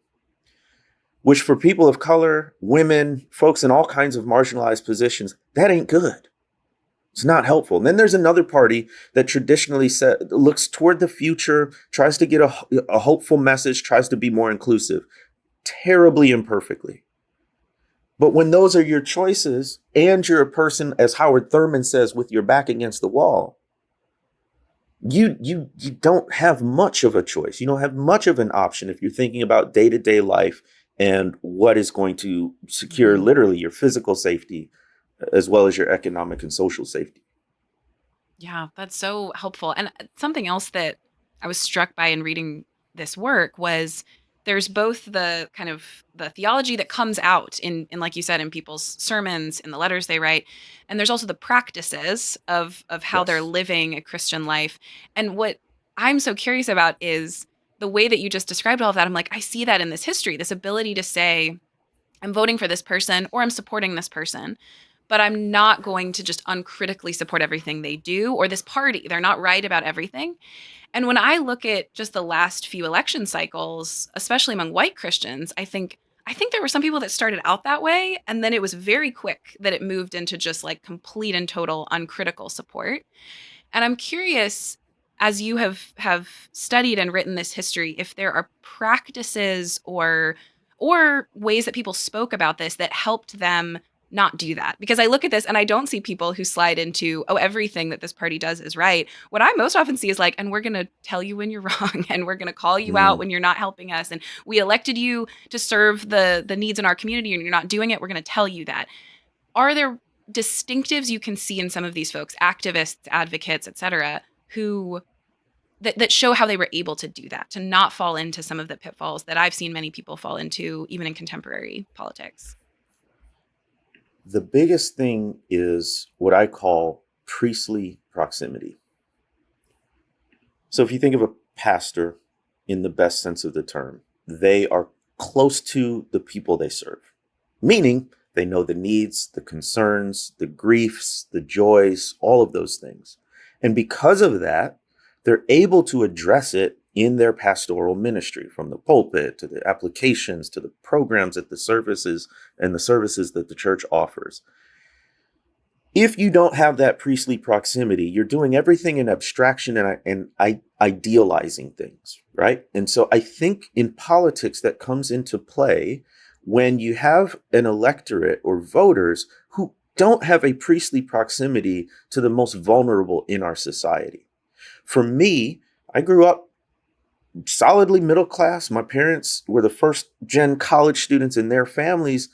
Speaker 6: Which for people of color, women, folks in all kinds of marginalized positions, that ain't good. It's not helpful. And then there's another party that traditionally looks toward the future, tries to get a hopeful message, tries to be more inclusive, terribly imperfectly. But when those are your choices and you're a person, as Howard Thurman says, with your back against the wall, you don't have much of a choice. You don't have much of an option if you're thinking about day-to-day life and what is going to secure literally your physical safety as well as your economic and social safety.
Speaker 7: Yeah, that's so helpful. And something else that I was struck by in reading this work was there's both the kind of the theology that comes out in like you said, in people's sermons, in the letters they write. And there's also the practices of how they're living a Christian life. And what I'm so curious about is the way that you just described all of that. I'm like, I see that in this history, this ability to say, I'm voting for this person or I'm supporting this person, but I'm not going to just uncritically support everything they do, or this party. They're not right about everything. And when I look at just the last few election cycles, especially among white Christians, I think there were some people that started out that way, and then it was very quick that it moved into just like complete and total uncritical support. And I'm curious, as you have studied and written this history, if there are practices or ways that people spoke about this that helped them not do that? Because I look at this and I don't see people who slide into, oh, everything that this party does is right. What I most often see is like, and we're going to tell you when you're wrong, and we're going to call you out when you're not helping us, and we elected you to serve the needs in our community and you're not doing it. We're going to tell you that. Are there distinctives you can see in some of these folks, activists, advocates, et cetera, who that show how they were able to do that, to not fall into some of the pitfalls that I've seen many people fall into, even in contemporary politics?
Speaker 6: The biggest thing is what I call priestly proximity. So if you think of a pastor in the best sense of the term, they are close to the people they serve, meaning they know the needs, the concerns, the griefs, the joys, all of those things. And because of that, they're able to address it in their pastoral ministry, from the pulpit to the applications to the programs at the services and the services that the church offers. If you don't have that priestly proximity, you're doing everything in abstraction and idealizing things, right? And so I think in politics that comes into play when you have an electorate or voters who don't have a priestly proximity to the most vulnerable in our society. For me, I grew up solidly middle class. My parents were the first gen college students, and their families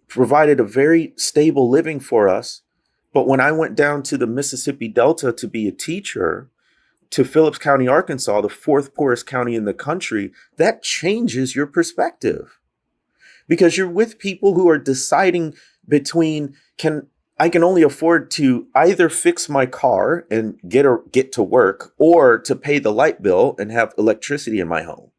Speaker 6: provided a very stable living for us. But when I went down to the Mississippi Delta to be a teacher, to Phillips County, Arkansas, the fourth poorest county in the country, that changes your perspective. Because you're with people who are deciding between, I can only afford to either fix my car and get to work, or to pay the light bill and have electricity in my home.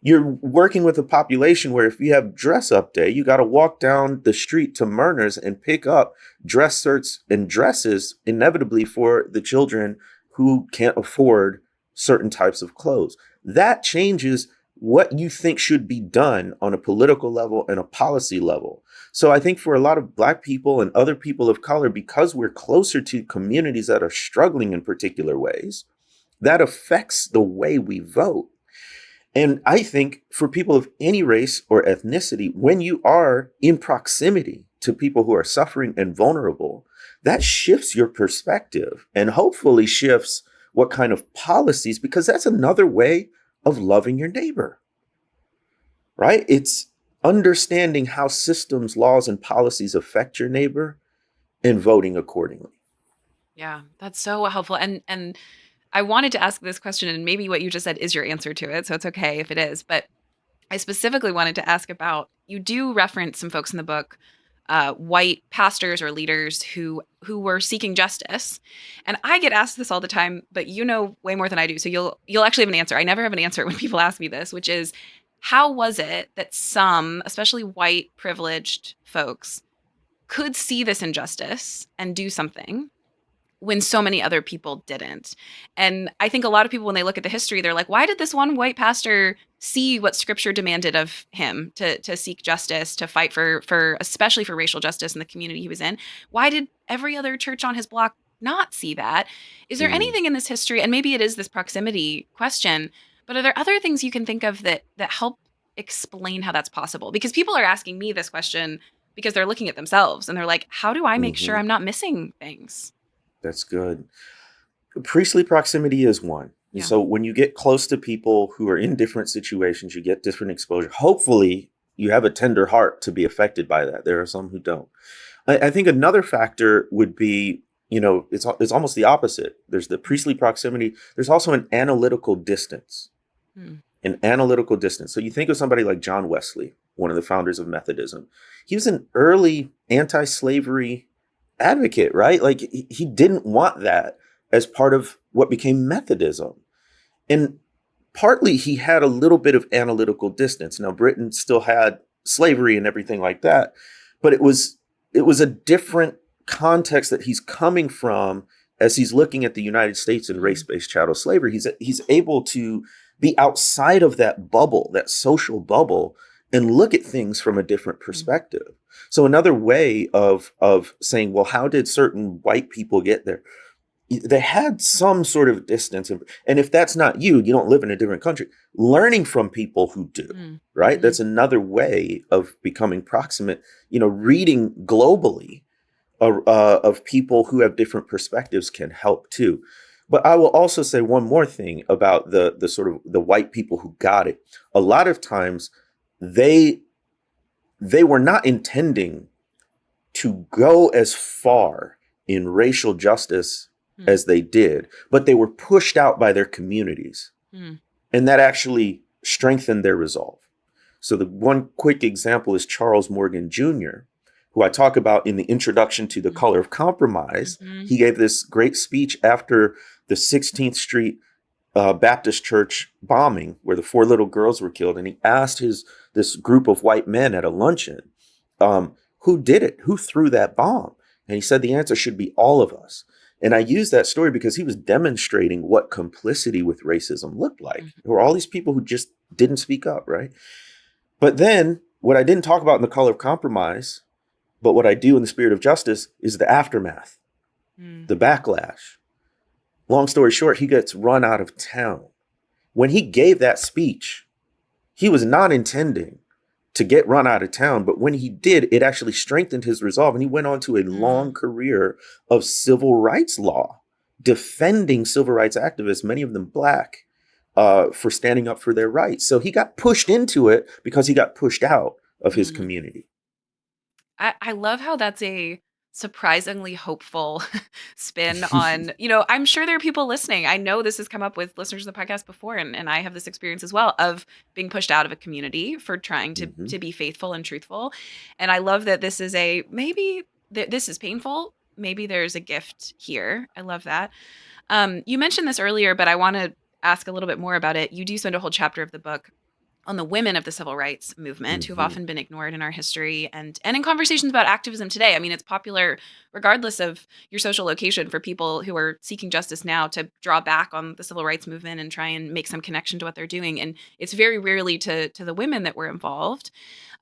Speaker 6: You're working with a population where if you have dress up day, you got to walk down the street to Murner's and pick up dress shirts and dresses, inevitably for the children who can't afford certain types of clothes. That changes what you think should be done on a political level and a policy level. So I think for a lot of Black people and other people of color, because we're closer to communities that are struggling in particular ways, that affects the way we vote. And I think for people of any race or ethnicity, when you are in proximity to people who are suffering and vulnerable, that shifts your perspective and hopefully shifts what kind of policies, because that's another way of loving your neighbor, right? It's understanding how systems, laws, and policies affect your neighbor and voting accordingly.
Speaker 7: Yeah, that's so helpful. And I wanted to ask this question, and maybe what you just said is your answer to it, so it's okay if it is. But I specifically wanted to ask about, you do reference some folks in the book, white pastors or leaders who were seeking justice. And I get asked this all the time, but you know way more than I do. So you'll actually have an answer. I never have an answer when people ask me this, which is, how was it that some, especially white privileged folks, could see this injustice and do something when so many other people didn't? And I think a lot of people, when they look at the history, they're like, why did this one white pastor see what scripture demanded of him to seek justice, to fight for especially for racial justice in the community he was in? Why did every other church on his block not see that? Is there anything in this history, and maybe it is this proximity question, but are there other things you can think of that help explain how that's possible? Because people are asking me this question because they're looking at themselves and they're like, how do I make sure I'm not missing things?
Speaker 6: That's good. Priestly proximity is one. Yeah. So when you get close to people who are in different situations, you get different exposure. Hopefully you have a tender heart to be affected by that. There are some who don't. I think another factor would be, it's almost the opposite. There's the priestly proximity. There's also an analytical distance. An analytical distance. So you think of somebody like John Wesley, one of the founders of Methodism. He was an early anti-slavery advocate, right? Like he didn't want that as part of what became Methodism. And partly he had a little bit of analytical distance. Now, Britain still had slavery and everything like that, but it was a different context that he's coming from as he's looking at the United States and race-based chattel slavery. He's able to be outside of that bubble, that social bubble, and look at things from a different perspective. So another way of saying, well, how did certain white people get there? they had some sort of distance. And if that's not you, you don't live in a different country, learning from people who do, right?
Speaker 7: Mhm.
Speaker 6: That's another way of becoming proximate, reading globally of people who have different perspectives can help too. But I will also say one more thing about the sort of the white people who got it. A lot of times they were not intending to go as far in racial justice as they did, but they were pushed out by their communities. And that actually strengthened their resolve. So the one quick example is Charles Morgan Jr., who I talk about in the introduction to The Color of Compromise. He gave this great speech after the 16th Street Baptist Church bombing, where the 4 little girls were killed. And he asked this group of white men at a luncheon, who did it? Who threw that bomb? And he said the answer should be all of us. And I use that story because he was demonstrating what complicity with racism looked like. There were all these people who just didn't speak up, right? But then what I didn't talk about in The Color of Compromise, but what I do in The Spirit of Justice, is the aftermath, the backlash. Long story short, he gets run out of town. When he gave that speech, he was not intending to get run out of town. But when he did, it actually strengthened his resolve. And he went on to a long career of civil rights law, defending civil rights activists, many of them Black, for standing up for their rights. So he got pushed into it because he got pushed out of his community.
Speaker 7: I love how that's a surprisingly hopeful spin on, I'm sure there are people listening. I know this has come up with listeners of the podcast before, and I have this experience as well of being pushed out of a community for trying to be faithful and truthful. And I love that this is maybe this is painful. Maybe there's a gift here. I love that. You mentioned this earlier, but I want to ask a little bit more about it. You do spend a whole chapter of the book on the women of the civil rights movement who have often been ignored in our history and in conversations about activism today. I mean, it's popular regardless of your social location for people who are seeking justice now to draw back on the civil rights movement and try and make some connection to what they're doing. And it's very rarely to the women that were involved.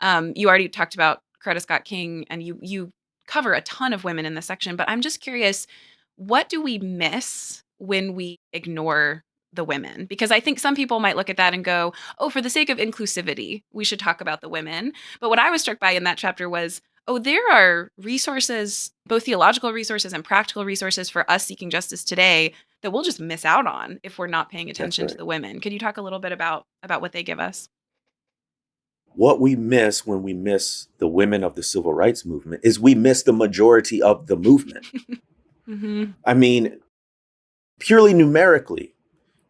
Speaker 7: You already talked about Coretta Scott King, and you cover a ton of women in this section, but I'm just curious, what do we miss when we ignore the women? Because I think some people might look at that and go, oh, for the sake of inclusivity, we should talk about the women. But what I was struck by in that chapter was, oh, there are resources, both theological resources and practical resources for us seeking justice today that we'll just miss out on if we're not paying attention to the women. Could you talk a little bit about what they give us?
Speaker 6: What we miss when we miss the women of the civil rights movement is we miss the majority of the movement. I mean, purely numerically,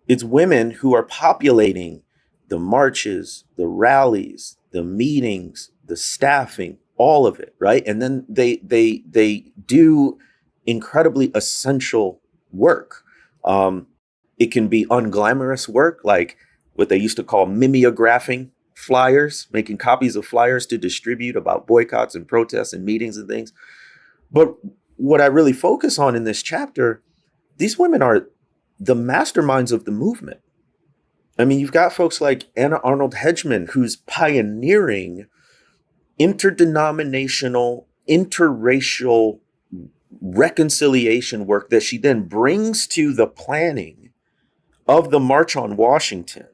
Speaker 6: it's women who are populating the marches, the rallies, the meetings, the staffing, all of it, right? And then they do incredibly essential work. It can be unglamorous work, like what they used to call mimeographing flyers, making copies of flyers to distribute about boycotts and protests and meetings and things. But what I really focus on in this chapter, these women are the masterminds of the movement. I mean, you've got folks like Anna Arnold Hedgeman, who's pioneering interdenominational, interracial reconciliation work that she then brings to the planning of the March on Washington.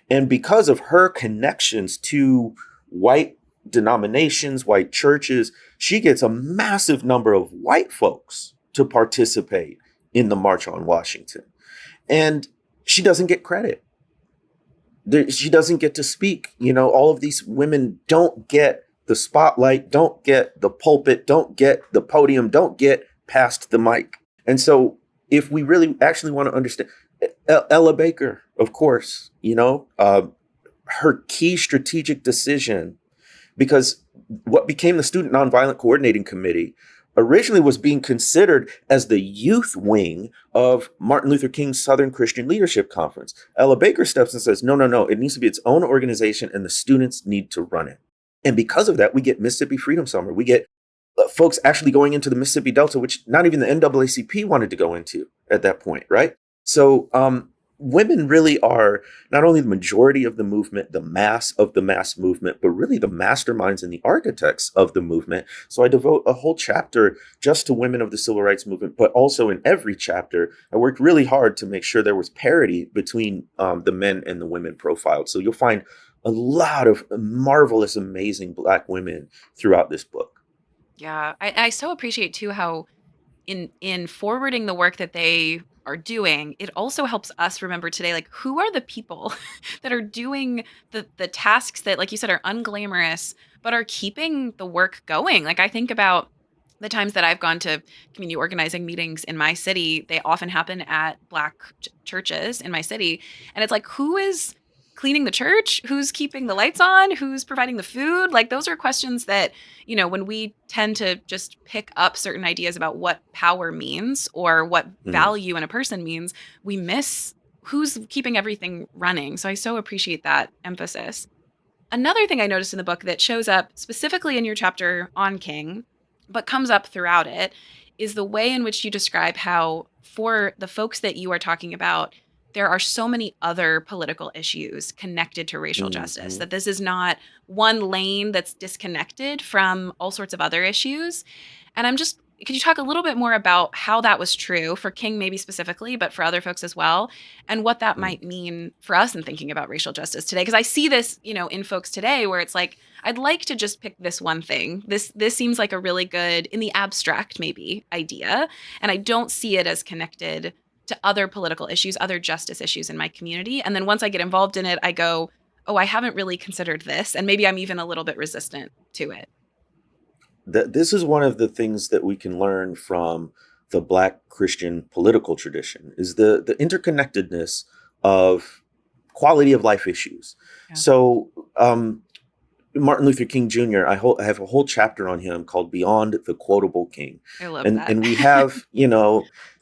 Speaker 6: And because of her connections to white denominations, white churches, she gets a massive number of white folks to participate in the March on Washington. And she doesn't get credit. She doesn't get to speak. All of these women don't get the spotlight, don't get the pulpit, don't get the podium, don't get past the mic. And so if we really actually want to understand, Ella Baker, of course, her key strategic decision, because what became the Student Nonviolent Coordinating Committee originally was being considered as the youth wing of Martin Luther King's Southern Christian Leadership Conference. Ella Baker steps and says, no, it needs to be its own organization and the students need to run it. And because of that, we get Mississippi Freedom Summer. We get folks actually going into the Mississippi Delta, which not even the NAACP wanted to go into at that point, right? So women really are not only the majority of the movement, the mass of the mass movement, but really the masterminds and the architects of the movement. So I devote a whole chapter just to women of the civil rights movement, but also in every chapter, I worked really hard to make sure there was parity between the men and the women profiled. So you'll find a lot of marvelous, amazing Black women throughout this book.
Speaker 7: Yeah, I so appreciate too how in forwarding the work that they are doing, it also helps us remember today, like, who are the people that are doing the tasks that, like you said, are unglamorous, but are keeping the work going. Like, I think about the times that I've gone to community organizing meetings in my city. They often happen at Black churches in my city. And it's like, who is cleaning the church? Who's keeping the lights on? Who's providing the food? Like, those are questions that, when we tend to just pick up certain ideas about what power means or what value in a person means, we miss who's keeping everything running. So I so appreciate that emphasis. Another thing I noticed in the book that shows up specifically in your chapter on King, but comes up throughout it, is the way in which you describe how, for the folks that you are talking about, there are so many other political issues connected to racial justice, that this is not one lane that's disconnected from all sorts of other issues. And could you talk a little bit more about how that was true for King, maybe specifically, but for other folks as well, and what that might mean for us in thinking about racial justice today? Because I see this, in folks today where it's like, I'd like to just pick this one thing. This seems like a really good, in the abstract, maybe, idea. And I don't see it as connected to other political issues, other justice issues in my community. And then once I get involved in it, I go, oh, I haven't really considered this. And maybe I'm even a little bit resistant to it.
Speaker 6: This is one of the things that we can learn from the Black Christian political tradition, is the interconnectedness of quality of life issues. Yeah. So Martin Luther King Jr., I have a whole chapter on him called Beyond the Quotable King.
Speaker 7: I love that.
Speaker 6: And we have,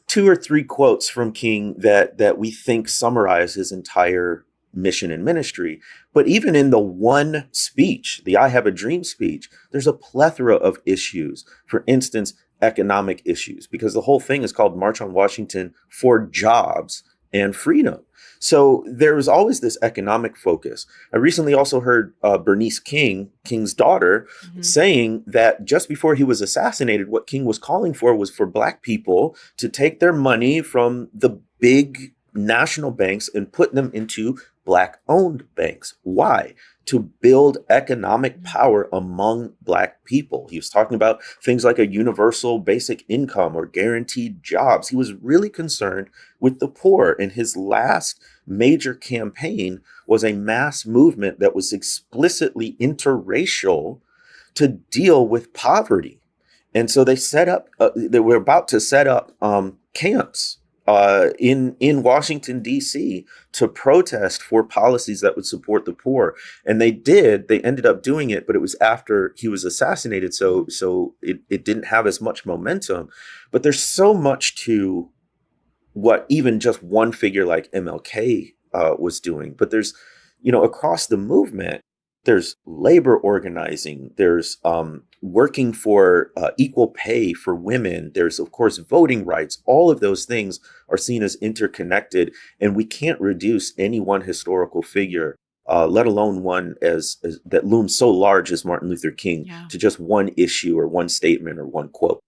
Speaker 6: 2 or 3 quotes from King that we think summarize his entire mission and ministry. But even in the one speech, the I Have a Dream speech, there's a plethora of issues. For instance, economic issues, because the whole thing is called March on Washington for Jobs and Freedom. So there was always this economic focus. I recently also heard Bernice King, King's daughter, saying that just before he was assassinated, what King was calling for was for Black people to take their money from the big national banks and put them into Black-owned banks. Why? To build economic power among Black people. He was talking about things like a universal basic income or guaranteed jobs. He was really concerned with the poor. And his last major campaign was a mass movement that was explicitly interracial to deal with poverty. And so they were about to set up camps in Washington, D.C. to protest for policies that would support the poor. And they ended up doing it, but it was after he was assassinated. So it didn't have as much momentum. But there's so much to what even just one figure like MLK was doing. But there's, across the movement, there's labor organizing, there's working for equal pay for women, there's, of course, voting rights. All of those things are seen as interconnected, and we can't reduce any one historical figure, let alone one as that looms so large as Martin Luther King, to just one issue or one statement or one quote.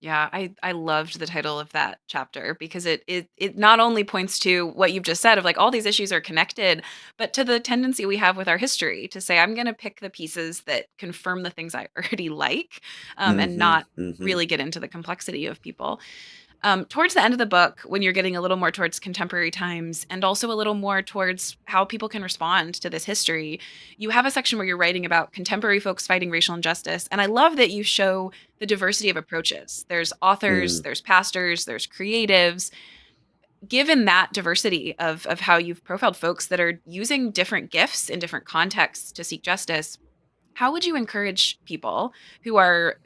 Speaker 7: Yeah, I loved the title of that chapter because it not only points to what you've just said of like all these issues are connected, but to the tendency we have with our history to say, I'm going to pick the pieces that confirm the things I already like, and not really get into the complexity of people. Towards the end of the book, when you're getting a little more towards contemporary times and also a little more towards how people can respond to this history, you have a section where you're writing about contemporary folks fighting racial injustice. And I love that you show the diversity of approaches. There's authors, there's pastors, there's creatives. Given that diversity of how you've profiled folks that are using different gifts in different contexts to seek justice, how would you encourage people who are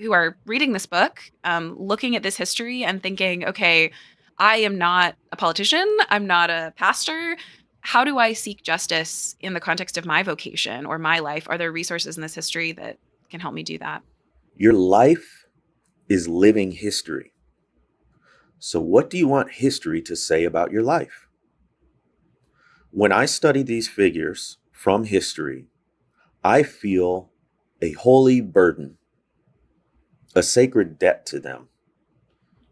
Speaker 7: reading this book, looking at this history and thinking, okay, I am not a politician, I'm not a pastor. How do I seek justice in the context of my vocation or my life? Are there resources in this history that can help me do that?
Speaker 6: Your life is living history. So what do you want history to say about your life? When I study these figures from history, I feel a holy burden, a sacred debt to them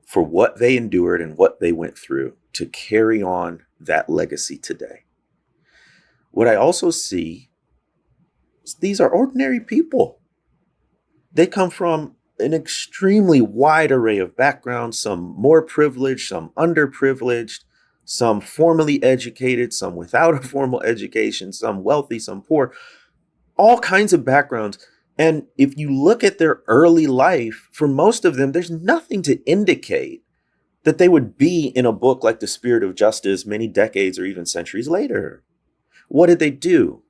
Speaker 6: for what they endured and what they went through to carry on that legacy today. What I also see is these are ordinary people. They come from an extremely wide array of backgrounds, some more privileged, some underprivileged, some formally educated, some without a formal education, some wealthy, some poor, all kinds of backgrounds. And if you look at their early life, for most of them, there's nothing to indicate that they would be in a book like The Spirit of Justice many decades or even centuries later. What did they do?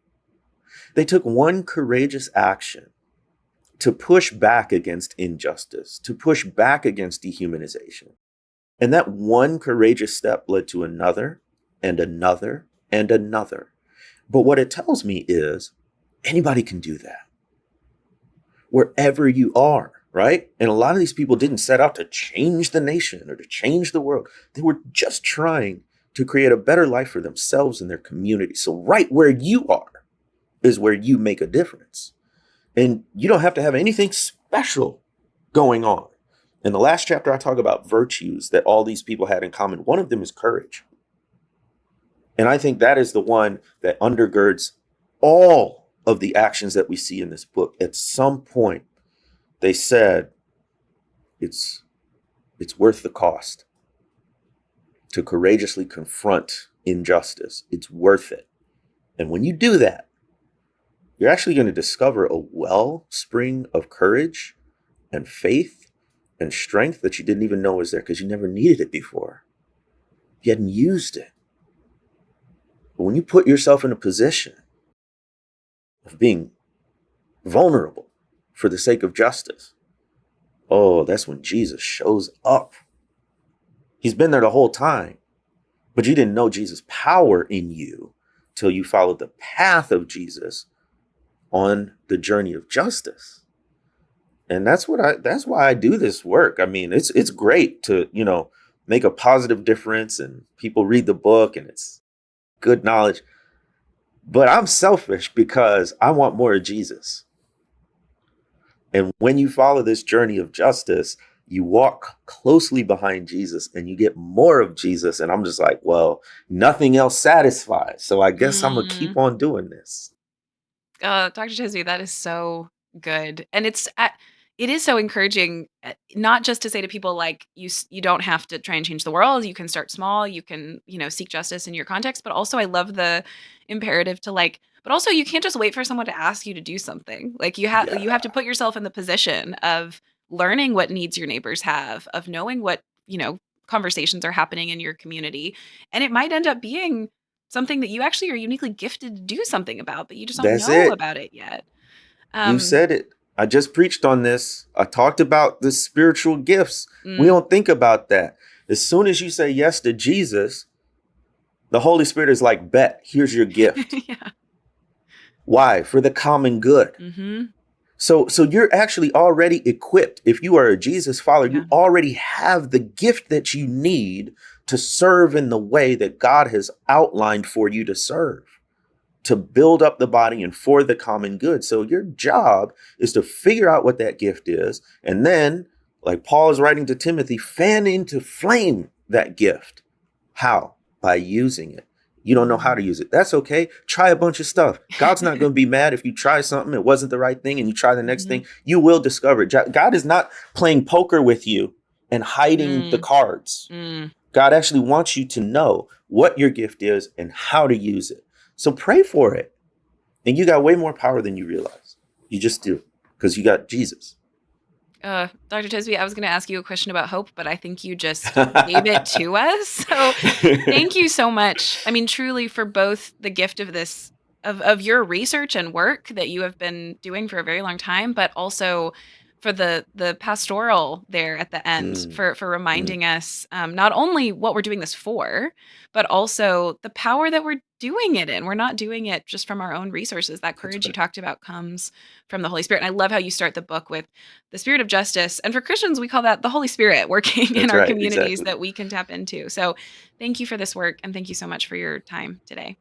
Speaker 6: They took one courageous action to push back against injustice, to push back against dehumanization. And that one courageous step led to another and another and another. But what it tells me is anybody can do that. Wherever you are, right? And a lot of these people didn't set out to change the nation or to change the world. They were just trying to create a better life for themselves and their community. So right where you are is where you make a difference. And you don't have to have anything special going on. In the last chapter, I talk about virtues that all these people had in common. One of them is courage. And I think that is the one that undergirds all of the actions that we see in this book. At some point, they said it's worth the cost to courageously confront injustice. It's worth it. And when you do that, you're actually going to discover a wellspring of courage and faith and strength that you didn't even know was there because you never needed it before. You hadn't used it. But when you put yourself in a position of being vulnerable for the sake of justice, oh, that's when Jesus shows up. He's been there the whole time, but you didn't know Jesus' power in you till you followed the path of Jesus on the journey of justice. And that's why I do this work. I mean, it's great to, make a positive difference and people read the book and it's good knowledge. But I'm selfish because I want more of Jesus. And when you follow this journey of justice, you walk closely behind Jesus and you get more of Jesus. And I'm just like, well, nothing else satisfies. So I guess I'm going to keep on doing this.
Speaker 7: Dr. Tisby, that is so good. And it is so encouraging, not just to say to people like you don't have to try and change the world. You can start small. You can, seek justice in your context. But also I love the imperative to but also you can't just wait for someone to ask you to do something. Like you have to put yourself in the position of learning what needs your neighbors have, of knowing what, conversations are happening in your community. And it might end up being something that you actually are uniquely gifted to do something about, but you just don't know about it yet.
Speaker 6: You said it. I just preached on this. I talked about the spiritual gifts. We don't think about that. As soon as you say yes to Jesus, the Holy Spirit is like, bet, here's your gift.
Speaker 7: Yeah.
Speaker 6: Why? For the common good.
Speaker 7: Mm-hmm.
Speaker 6: So you're actually already equipped. If you are a Jesus follower, you already have the gift that you need to serve in the way that God has outlined for you to serve, to build up the body and for the common good. So your job is to figure out what that gift is. And then, like Paul is writing to Timothy, fan into flame that gift. How? By using it. You don't know how to use it. That's okay. Try a bunch of stuff. God's not going to be mad if you try something, it wasn't the right thing, and you try the next thing. You will discover it. God is not playing poker with you and hiding the cards. God actually wants you to know what your gift is and how to use it. So pray for it. And you got way more power than you realize. You just do, because you got Jesus.
Speaker 7: Dr. Tisby, I was going to ask you a question about hope, but I think you just gave it to us. So thank you so much. I mean, truly, for both the gift of this, of your research and work that you have been doing for a very long time, but also for the pastoral there at the end, for reminding us not only what we're doing this for, but also the power that we're doing it in. We're not doing it just from our own resources. That courage you talked about comes from the Holy Spirit. And I love how you start the book with the Spirit of justice. And for Christians, we call that the Holy Spirit working in our communities that we can tap into. So thank you for this work. And thank you so much for your time today.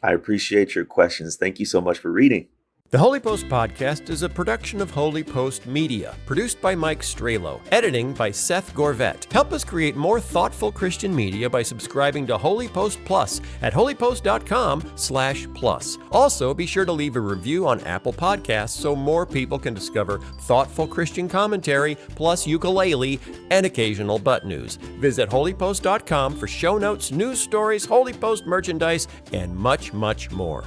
Speaker 6: I appreciate your questions. Thank you so much for reading.
Speaker 5: The Holy Post podcast is a production of Holy Post Media, produced by Mike Strelo, editing by Seth Gorvet. Help us create more thoughtful Christian media by subscribing to Holy Post Plus at holypost.com/plus. Also, be sure to leave a review on Apple Podcasts so more people can discover thoughtful Christian commentary, plus ukulele and occasional butt news. Visit holypost.com for show notes, news stories, Holy Post merchandise, and much, much more.